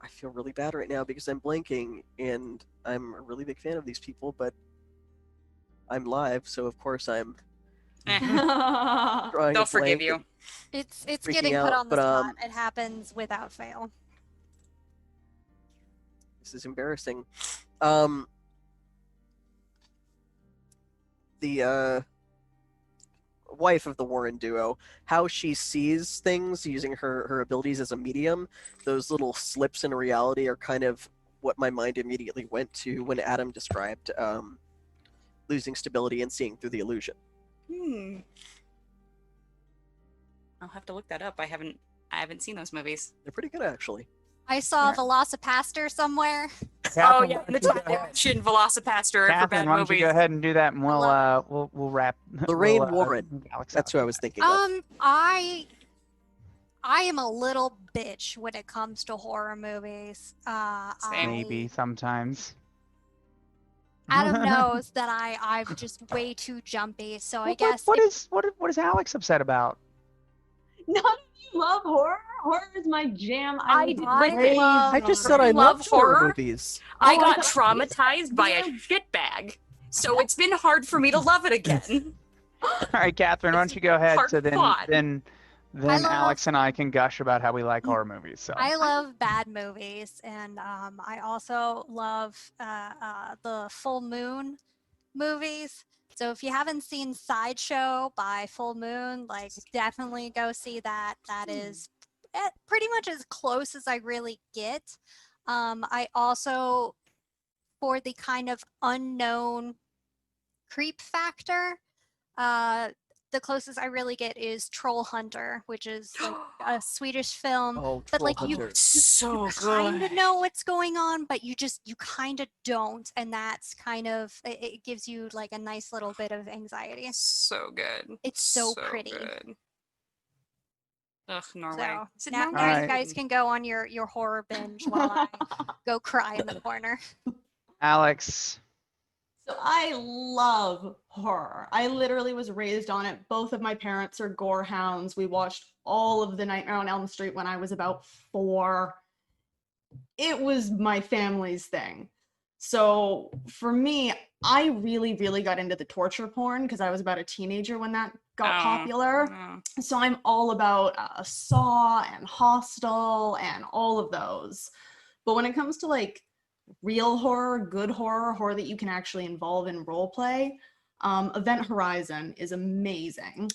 I feel really bad right now because I'm blanking, and I'm a really big fan of these people, but I'm live, so of course I'm drawing They'll a forgive blank you. and It's freaking getting out, put on the but, spot. It happens without fail. This is embarrassing. The wife of the Warren duo, how she sees things using her abilities as a medium, those little slips in reality are kind of what my mind immediately went to when Adam described losing stability and seeing through the illusion. I'll have to look that up. I haven't seen those movies. They're pretty good, actually. I saw Velocipaster somewhere. Oh Catherine, yeah, why in the don't you top go ahead? action Velocipaster for Catherine, bad why don't you movies. go ahead and do that, and I love we'll wrap. Lorraine Warren. move Alex That's out. who I was thinking of. I am a little bitch when it comes to horror movies. Same. Maybe sometimes. Adam knows that I'm just way too jumpy, so I guess What is Alex upset about? None of you love horror. Horror is my jam. I was did- raised listen, love- I just on said I it. love love horror horror. movies. I Oh, I got thought- traumatized by a shitbag, so it's been hard for me to love it again. All right, Catherine, why don't you go ahead? Hard So fought. then love- Alex and I can gush about how we like horror movies. So I love bad movies, and I also love the Full Moon movies. So if you haven't seen Sideshow by Full Moon, like definitely go see that. That is pretty much as close as I really get. I also, for the kind of unknown creep factor, the closest I really get is Troll Hunter, which is like a Swedish film. Oh, But, like, Troll you- Hunter. So Kind of good. know what's going on, but you kind of don't, and that's kind of it gives you like a nice little bit of anxiety. So good. It's so pretty. Good. Ugh, Norway. So Is it now, Norway? now you Alright. guys can go on your horror binge while I go cry in the corner. Alex, So I love horror. I literally was raised on it. Both of my parents are gore hounds. We watched all of the Nightmare on Elm Street when I was about 4. It was my family's thing. So for me, I really, really got into the torture porn because I was about a teenager when that got popular. So I'm all about Saw and Hostel and all of those. But when it comes to like real horror, good horror, horror that you can actually involve in role play, Event Horizon is amazing.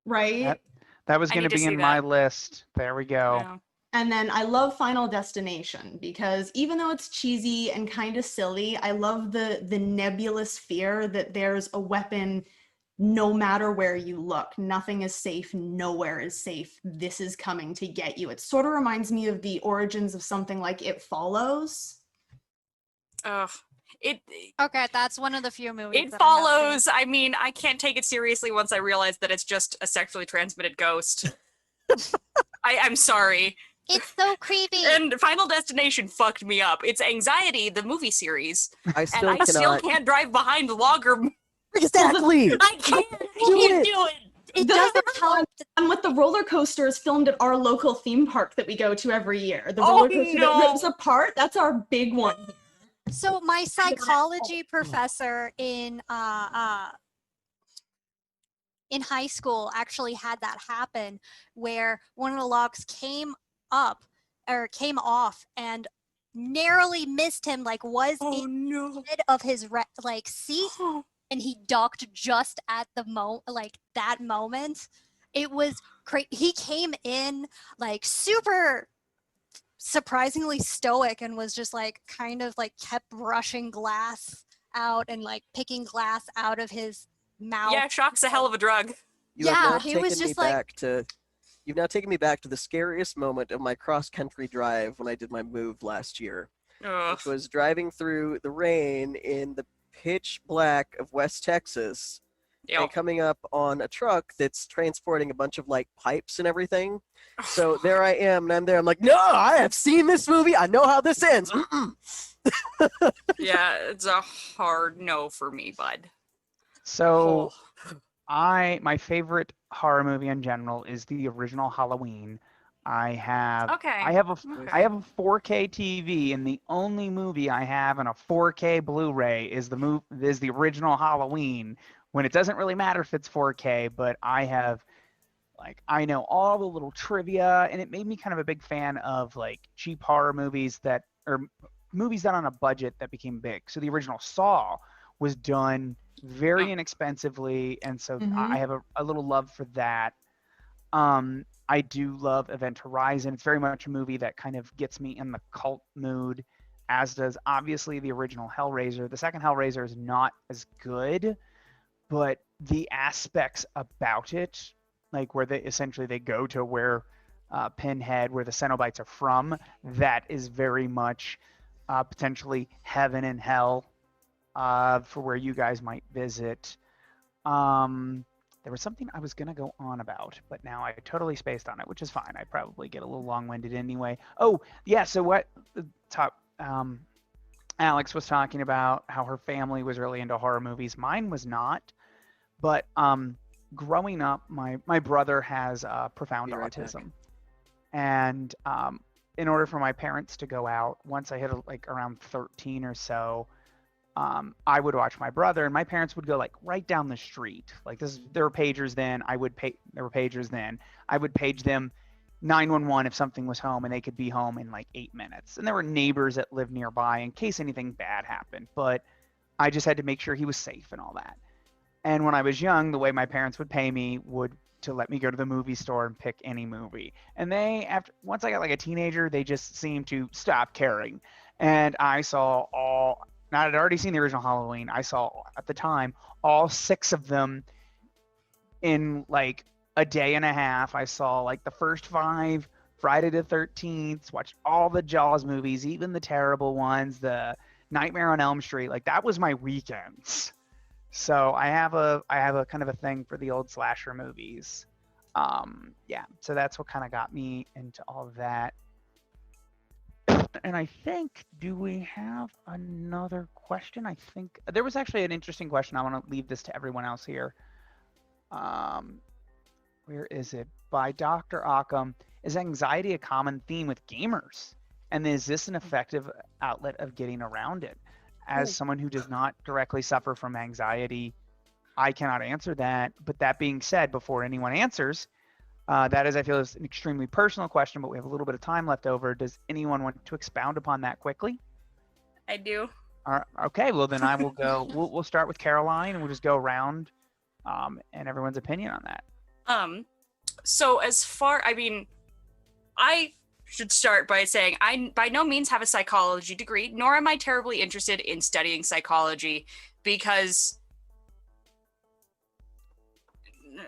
Right? That was I going need to to be see in my that. list. There we go. Yeah. And then I love Final Destination because even though it's cheesy and kind of silly, I love the nebulous fear that there's a weapon no matter where you look. Nothing is safe, nowhere is safe. This is coming to get you. It sort of reminds me of the origins of something like It Follows. Ugh. Okay, that's one of the few movies. It that I have seen. follows. I mean, I can't take it seriously once I realize that it's just a sexually transmitted ghost. I'm sorry. It's so creepy. And Final Destination fucked me up. It's Anxiety, the movie series, I still and I still cannot. can't drive behind longer. Exactly. I can't. What Do are you it. doing? It The doesn't first help. one with the roller coaster is filmed at our local theme park that we go to every year. The Oh, roller coaster no. that rips apart, that's our big one. So my psychology professor in high school actually had that happen, where one of the logs came off and narrowly missed him, like was Oh in no. the head of his seat, and he ducked just at the that moment. It was crazy. He came in like super surprisingly stoic and was just like kind of like kept brushing glass out and like picking glass out of his mouth. Yeah, shock's a hell of a drug. You have Yeah, now he was taken me just like- back to. You've now taken me back to the scariest moment of my cross-country drive when I did my move last year, Ugh. which was driving through the rain in the pitch black of West Texas Yep. and coming up on a truck that's transporting a bunch of like pipes and everything. So there I am, and I'm there. I'm like, no, I have seen this movie. I know how this ends. Mm-mm. Yeah, it's a hard no for me, bud. So Oh. my favorite horror movie in general is the original Halloween. I have Okay. I have a Okay. I have a 4K TV, and the only movie I have in a 4K Blu-ray is the original Halloween. When it doesn't really matter if it's 4K, but I know all the little trivia, and it made me kind of a big fan of like cheap horror movies or movies done on a budget that became big. So the original Saw was done very inexpensively, and so I have a little love for that. I do love Event Horizon. It's very much a movie that kind of gets me in the cult mood, as does obviously the original Hellraiser. The second Hellraiser is not as good, but the aspects about it, like where they go to where Pinhead, where the Cenobites are from, that is very much potentially heaven and hell for where you guys might visit. There was something I was going to go on about, but now I totally spaced on it, which is fine. I probably get a little long-winded anyway. Oh, yeah, so what Alex was talking about, how her family was really into horror movies. Mine was not, but growing up, my brother has profound Be right autism. And in order for my parents to go out, once I hit like around 13 or so, I would watch my brother, and my parents would go like right down the street. Like there were pagers then. There were pagers then. I would page them 911 if something was home, and they could be home in like 8 minutes. And there were neighbors that lived nearby in case anything bad happened. But I just had to make sure he was safe and all that. And when I was young, the way my parents would pay me would to let me go to the movie store and pick any movie. And once I got like a teenager, they just seemed to stop caring. And I saw now I'd already seen the original Halloween. I saw at the time all 6 of them in like a day and a half. I saw like the first 5 Friday the 13th, watched all the Jaws movies, even the terrible ones, the Nightmare on Elm Street. Like that was my weekends. So I have a kind of a thing for the old slasher movies. Yeah, so that's what kind of got me into all of that. And I think, do we have another question? I think there was actually an interesting question. I want to leave this to everyone else here. Where is it? By Dr. Occam. Is anxiety a common theme with gamers? And is this an effective outlet of getting around it? As someone who does not directly suffer from anxiety, I cannot answer that. But that being said, before anyone answers, that is, I feel, is an extremely personal question, but we have a little bit of time left over. Does anyone want to expound upon that quickly? I do. Okay, well then I will go. We'll start with Caroline, and we'll just go around, and everyone's opinion on that. So as far, I mean, I should start by saying I by no means have a psychology degree, nor am I terribly interested in studying psychology, because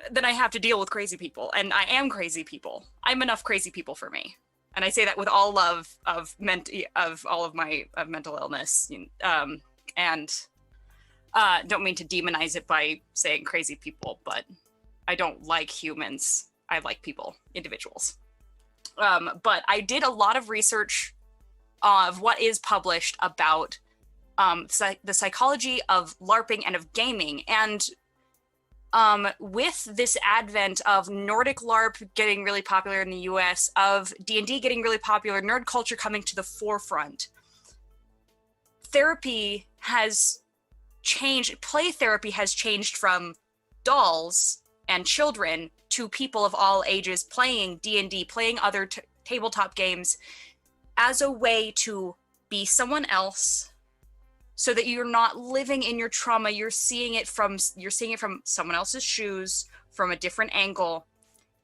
then I have to deal with crazy people, and I am crazy people. I'm enough crazy people for me. And I say that with all love of all of my mental illness, and don't mean to demonize it by saying crazy people, but I don't like humans. I like people, individuals. But I did a lot of research of what is published about the psychology of LARPing and of gaming, and with this advent of Nordic LARP getting really popular in the US, of D&D getting really popular, nerd culture coming to the forefront, therapy has changed. Play therapy has changed from dolls and children to people of all ages playing D&D, playing other tabletop games as a way to be someone else, so that you're not living in your trauma. You're seeing it from someone else's shoes, from a different angle,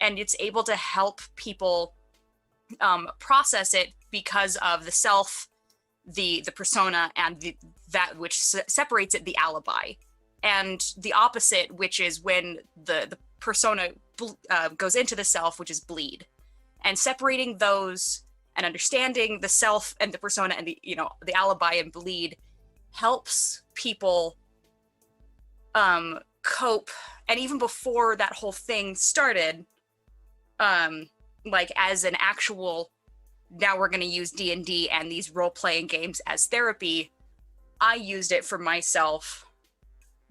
and it's able to help people process it because of the self, the persona, and that which separates it, the alibi, and the opposite, which is when the persona goes into the self, which is bleed, and separating those and understanding the self and the persona and the alibi and bleed helps people cope. And even before that whole thing started, like as an actual, now we're going to use D&D and these role-playing games as therapy, I used it for myself.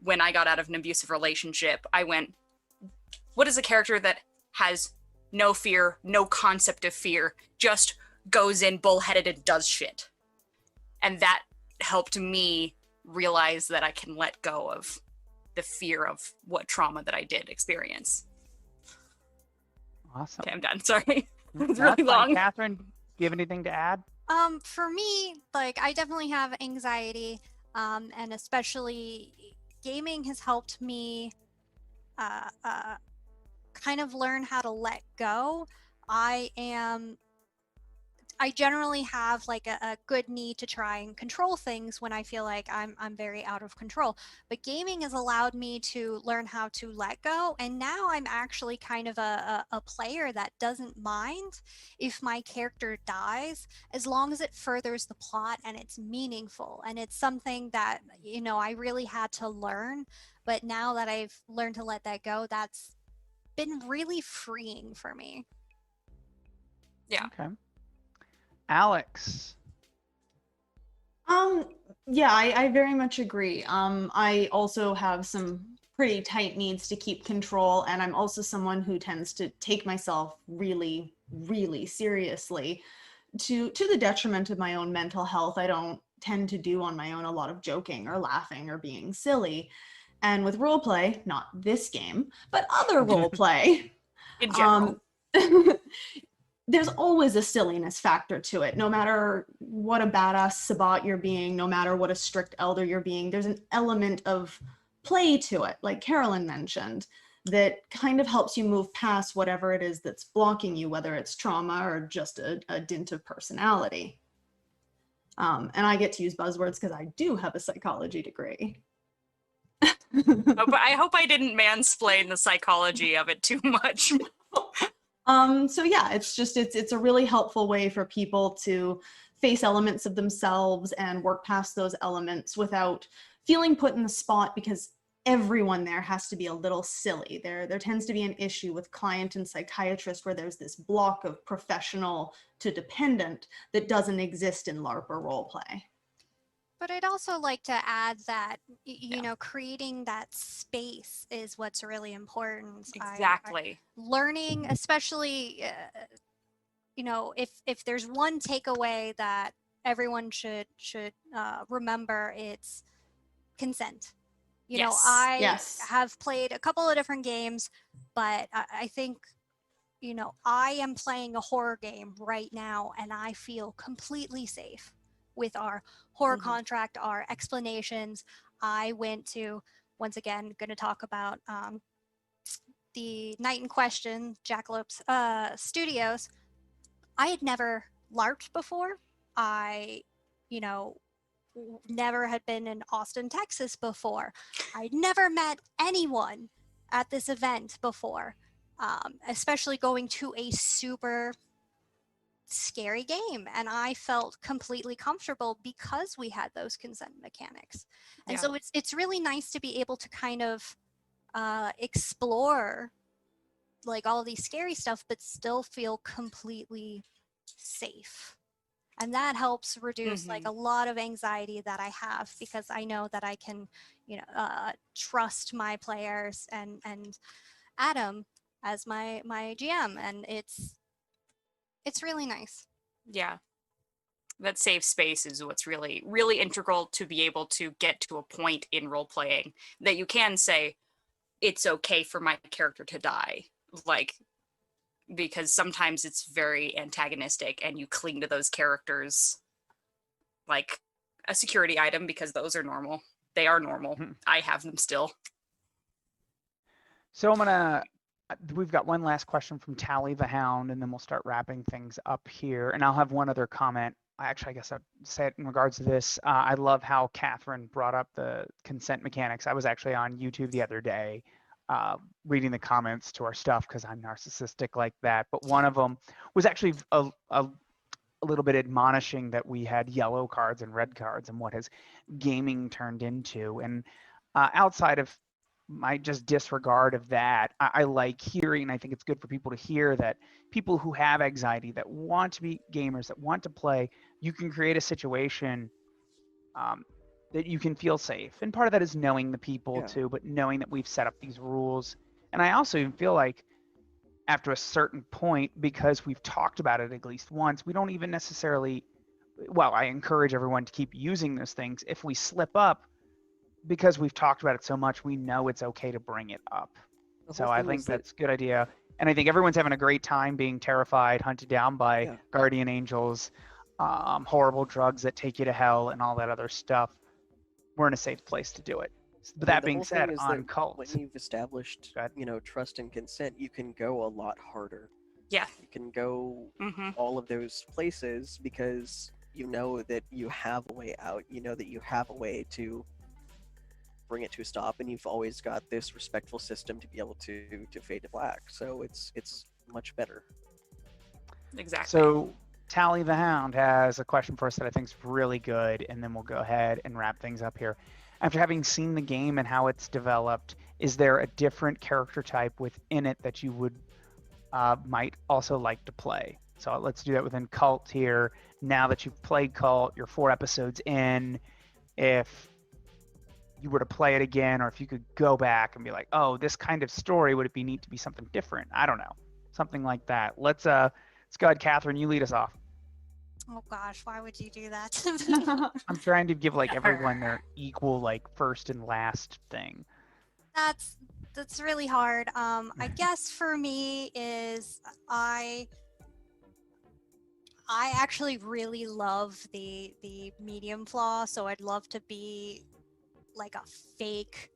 When I got out of an abusive relationship, I went, what is a character that has no fear, no concept of fear, just goes in bullheaded and does shit? And that helped me realize that I can let go of the fear of what trauma that I did experience. Awesome. Okay, I'm done. Sorry. It's That's really long. fine. Catherine, do you have anything to add? For me, like, I definitely have anxiety, and especially gaming has helped me kind of learn how to let go. I generally have like a good need to try and control things when I feel like I'm very out of control. But gaming has allowed me to learn how to let go. And now I'm actually kind of a player that doesn't mind if my character dies, as long as it furthers the plot and it's meaningful. And it's something that, I really had to learn. But now that I've learned to let that go, that's been really freeing for me. Yeah. Okay. Alex. Yeah, I very much agree. I also have some pretty tight needs to keep control, and I'm also someone who tends to take myself really, really seriously to the detriment of my own mental health. I don't tend to do on my own a lot of joking or laughing or being silly. And with roleplay, not this game, but other roleplay, In general. there's always a silliness factor to it. No matter what a badass Sabbat you're being, no matter what a strict elder you're being, there's an element of play to it, like Carolyn mentioned, that kind of helps you move past whatever it is that's blocking you, whether it's trauma or just a dint of personality. And I get to use buzzwords because I do have a psychology degree. But I hope I didn't mansplain the psychology of it too much. So yeah, it's a really helpful way for people to face elements of themselves and work past those elements without feeling put in the spot, because everyone there has to be a little silly. There tends to be an issue with client and psychiatrist where there's this block of professional to dependent that doesn't exist in LARP or roleplay. But I'd also like to add that, creating that space is what's really important. Exactly. Learning, especially, if there's one takeaway that everyone should remember, it's consent. Yes. I Yes. have played a couple of different games, but I think, I am playing a horror game right now, and I feel completely safe with our horror Mhm. contract, our explanations. I went to, once again, going to talk about the night in question, Jackalope's Studios. I had never LARPed before. I, never had been in Austin, Texas before. I'd never met anyone at this event before, especially going to a super scary game. And I felt completely comfortable because we had those consent mechanics. And Yeah. so it's really nice to be able to kind of explore like all these scary stuff, but still feel completely safe. And that helps reduce like a lot of anxiety that I have, because I know that I can, trust my players and Adam as my GM, and it's really nice. Yeah. That safe space is what's really, really integral to be able to get to a point in role playing that you can say, it's okay for my character to die. Like, because sometimes it's very antagonistic and you cling to those characters like a security item because those are normal. They are normal. I have them still. So we've got one last question from Tally the Hound, and then we'll start wrapping things up here. And I'll have one other comment. Actually, I guess I'd say it in regards to this. I love how Catherine brought up the consent mechanics. I was actually on YouTube the other day reading the comments to our stuff because I'm narcissistic like that. But one of them was actually a little bit admonishing that we had yellow cards and red cards and what has gaming turned into. And outside of my just disregard of that, I like hearing, and I think it's good for people to hear that people who have anxiety, that want to be gamers, that want to play, you can create a situation that you can feel safe. And part of that is knowing the people too, but knowing that we've set up these rules. And I also even feel like after a certain point, because we've talked about it at least once, we don't even necessarily, well, I encourage everyone to keep using those things. If we slip up, because we've talked about it so much, we know it's okay to bring it up. So I think that's a good idea. And I think everyone's having a great time being terrified, hunted down by guardian angels, horrible drugs that take you to hell, and all that other stuff. We're in a safe place to do it. But that being said, on KULT, when you've established, trust and consent, you can go a lot harder. Yeah. You can go all of those places because you know that you have a way out. You know that you have a way to bring it to a stop, and you've always got this respectful system to be able to fade to black. So it's much better. Exactly. So Tally the Hound has a question for us that I think is really good, and then we'll go ahead and wrap things up here. After having seen the game and how it's developed, is there a different character type within it that you would might also like to play? So let's do that within KULT here. Now that you've played KULT, you're 4 episodes in, if you were to play it again, or if you could go back and be like, oh, this kind of story, would it be neat to be something different? I don't know. Something like that. Let's go ahead, Catherine, you lead us off. Oh gosh, why would you do that? I'm trying to give like everyone their equal like first and last thing. That's really hard. I guess for me is I actually really love the medium flaw, so I'd love to be like a fake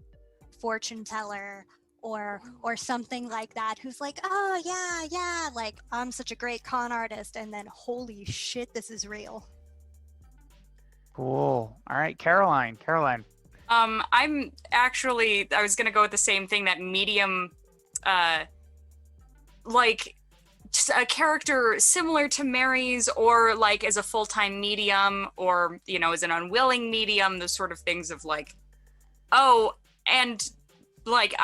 fortune teller or something like that, who's like, oh yeah, like I'm such a great con artist, and then holy shit, this is real. Cool. All right, Caroline. I'm actually, I was gonna go with the same thing, that medium, like just a character similar to Mary's, or like as a full-time medium, or as an unwilling medium, those sort of things of like, oh, and like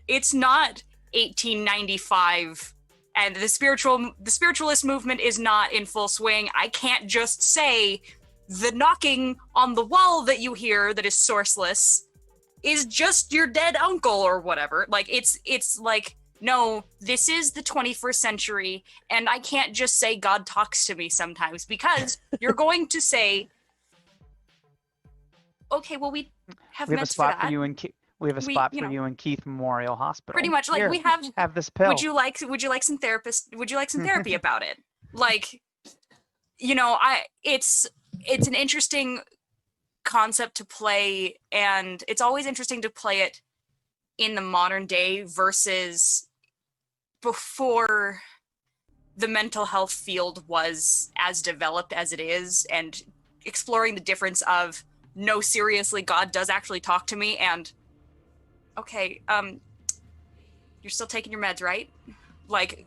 it's not 1895 and the spiritualist movement is not in full swing. I can't just say the knocking on the wall that you hear that is sourceless is just your dead uncle or whatever. Like it's like no, this is the 21st century, and I can't just say God talks to me sometimes, because you're going to say, okay, well, we have We have a meds for spot that. for you in we have a We- spot you for know, you in Keith Memorial Hospital. Pretty much, like, Here, we have this pill. would you like some therapy about it? Like, it's an interesting concept to play, and it's always interesting to play it in the modern day versus before the mental health field was as developed as it is, and exploring the difference of, no, seriously, God does actually talk to me, and okay, you're still taking your meds, right? Like,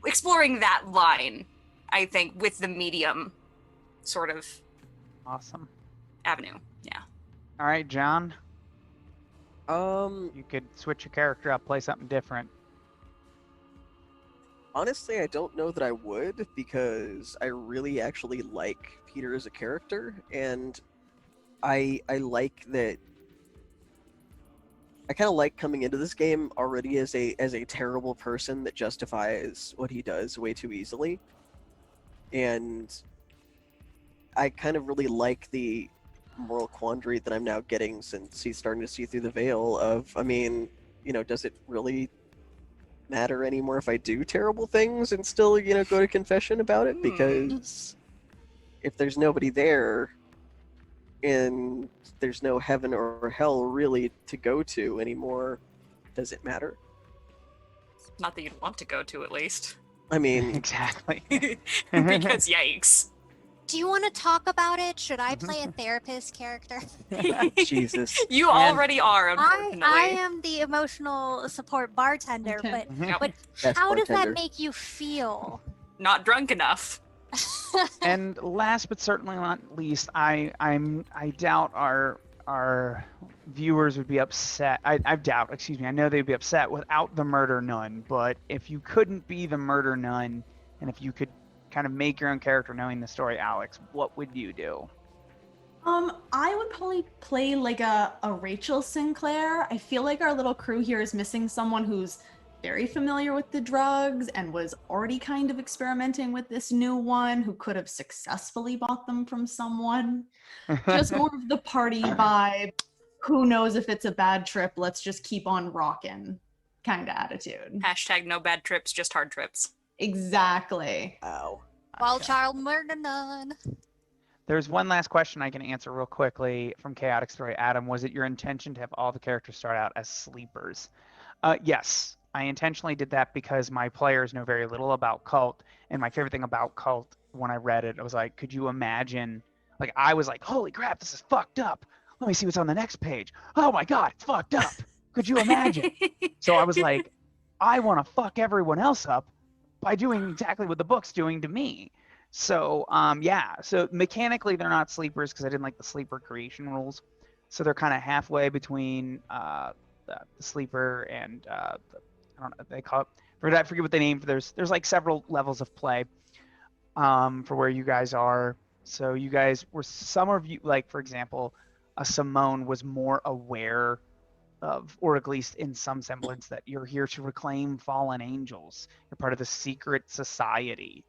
exploring that line, I think, with the medium sort of Awesome. avenue. Yeah. All right, John, Um, you could switch your character up, play something different. honestly, I don't know that I would, because I really actually like Peter as a character, and I like that. I kind of like coming into this game already as a terrible person that justifies what he does way too easily, and I kind of really like the moral quandary that I'm now getting, since he's starting to see through the veil of, I mean, does it really matter anymore if I do terrible things and still, go to confession about it? Because if there's nobody there, and there's no heaven or hell really to go to anymore, does it matter? Not that you'd want to go to, at least. I mean, Exactly. Because yikes. Do you want to talk about it? Should I play a therapist character? Jesus. You And- already are, unfortunately. I am the emotional support bartender, Okay. but Best how does bartender. that make you feel? Not drunk enough. And last but certainly not least, I doubt our viewers would be upset. I know they'd be upset without the murder nun. But if you couldn't be the murder nun, and if you could kind of make your own character knowing the story, Alex, what would you do? I would probably play like a Rachel Sinclair. I feel like our little crew here is missing someone who's very familiar with the drugs and was already kind of experimenting with this new one, who could have successfully bought them from someone. Just more of the party vibe. Who knows if it's a bad trip? Let's just keep on rocking kind of attitude. Hashtag no bad trips, just hard trips. Exactly. Ow. Wild child murder nun. There's one last question I can answer real quickly from Chaotic Story. Adam, was it your intention to have all the characters start out as sleepers? Yes, I intentionally did that because my players know very little about KULT, and my favorite thing about KULT, when I read it, I was like, could you imagine? Like, I was like, holy crap, this is fucked up. Let me see what's on the next page. Oh my god, it's fucked up. Could you imagine? So I was like, I want to fuck everyone else up by doing exactly what the book's doing to me. So yeah, so mechanically they're not sleepers because I didn't like the sleeper creation rules. So they're kind of halfway between the sleeper and I don't know, they call it, I forget what they name. There's like several levels of play for where you guys are. So you guys were, some of you, like for example, Simone was more aware of, or at least in some semblance, that you're here to reclaim fallen angels. You're part of the secret society.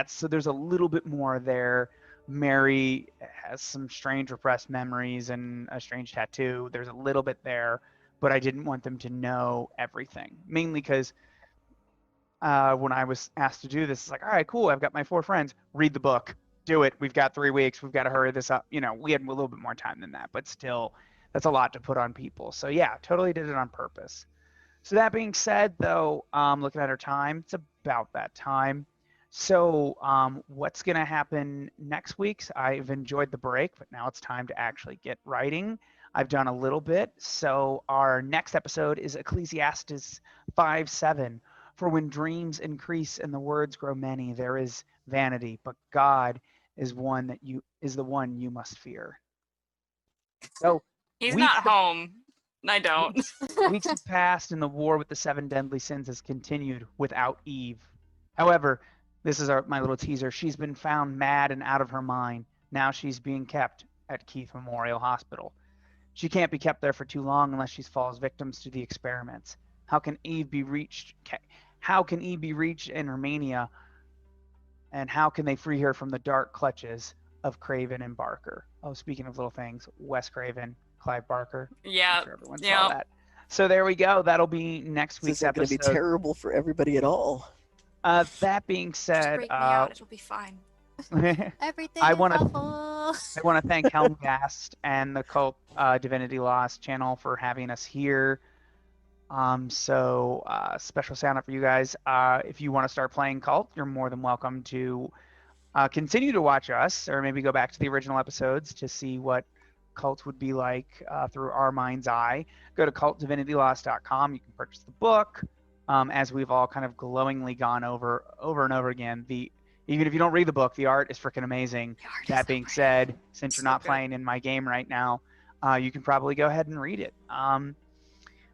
So there's a little bit more there. Mary has some strange repressed memories and a strange tattoo. There's a little bit there, but I didn't want them to know everything, mainly because when I was asked to do this, it's like, all right, cool, I've got my 4 friends, read the book, do it. We've got 3 weeks. We've got to hurry this up. We had a little bit more time than that, but still, that's a lot to put on people. So yeah, totally did it on purpose. So that being said, though, looking at our time, it's about that time. So what's going to happen next week? I've enjoyed the break, but now it's time to actually get writing. I've done a little bit. So our next episode is Ecclesiastes 5:7. For when dreams increase and the words grow many, there is vanity, but God is the one you must fear. So He's weeks not home. I don't. weeks have passed and the war with the 7 deadly sins has continued without Eve. However, this is my little teaser. She's been found mad and out of her mind. Now she's being kept at Keith Memorial Hospital. She can't be kept there for too long unless she falls victim to the experiments. How can Eve be reached? How can Eve be reached in Romania? And how can they free her from the dark clutches of Craven and Barker? Oh, speaking of little things, Wes Craven, Clive Barker. Yeah. I'm sure everyone saw Yeah. that. So there we go. That'll be next This week's isn't going to be episode. terrible for everybody at all. That being Just said, break me out. It'll be fine. Everything I is wanna- awful. I want to thank Helmgast and the KULT Divinity Lost channel for having us here. Special shout out for you guys. If you want to start playing KULT, you're more than welcome to continue to watch us, or maybe go back to the original episodes to see what KULT would be like through our mind's eye. Go to kultdivinitylost.com. You can purchase the book. As we've all kind of glowingly gone over and over again, even if you don't read the book, the art is freaking amazing. The art is That so being pretty. said, since you're So not good. playing in my game right now, you can probably go ahead and read it.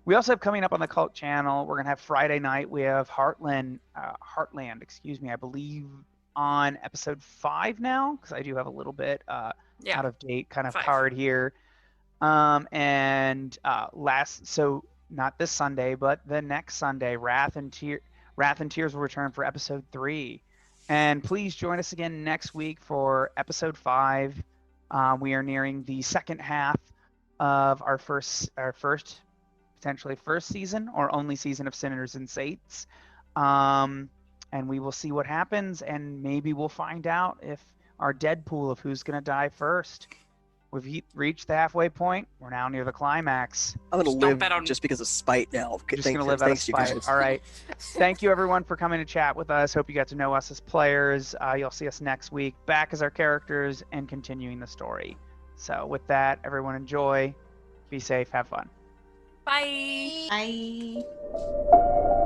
We also have coming up on the KULT channel, we're going to have Friday night. We have Heartland, I believe on episode 5 now, because I do have a little bit out of date kind of 5. card here. So not this Sunday, but the next Sunday, Wrath and Tears will return for episode 3. And please join us again next week for episode 5. We are nearing the second half of our first potentially first season or only season of Sinners and Saints. And we will see what happens, and maybe we'll find out if our Deadpool of who's going to die first. We've reached the halfway point. We're now near the climax. I'm Just going to don't live bet on- just because of spite now. Just going to live out of Thanks, you spite. guys. All right. Thank you, everyone, for coming to chat with us. Hope you got to know us as players. You'll see us next week back as our characters and continuing the story. So with that, everyone enjoy. Be safe. Have fun. Bye. Bye.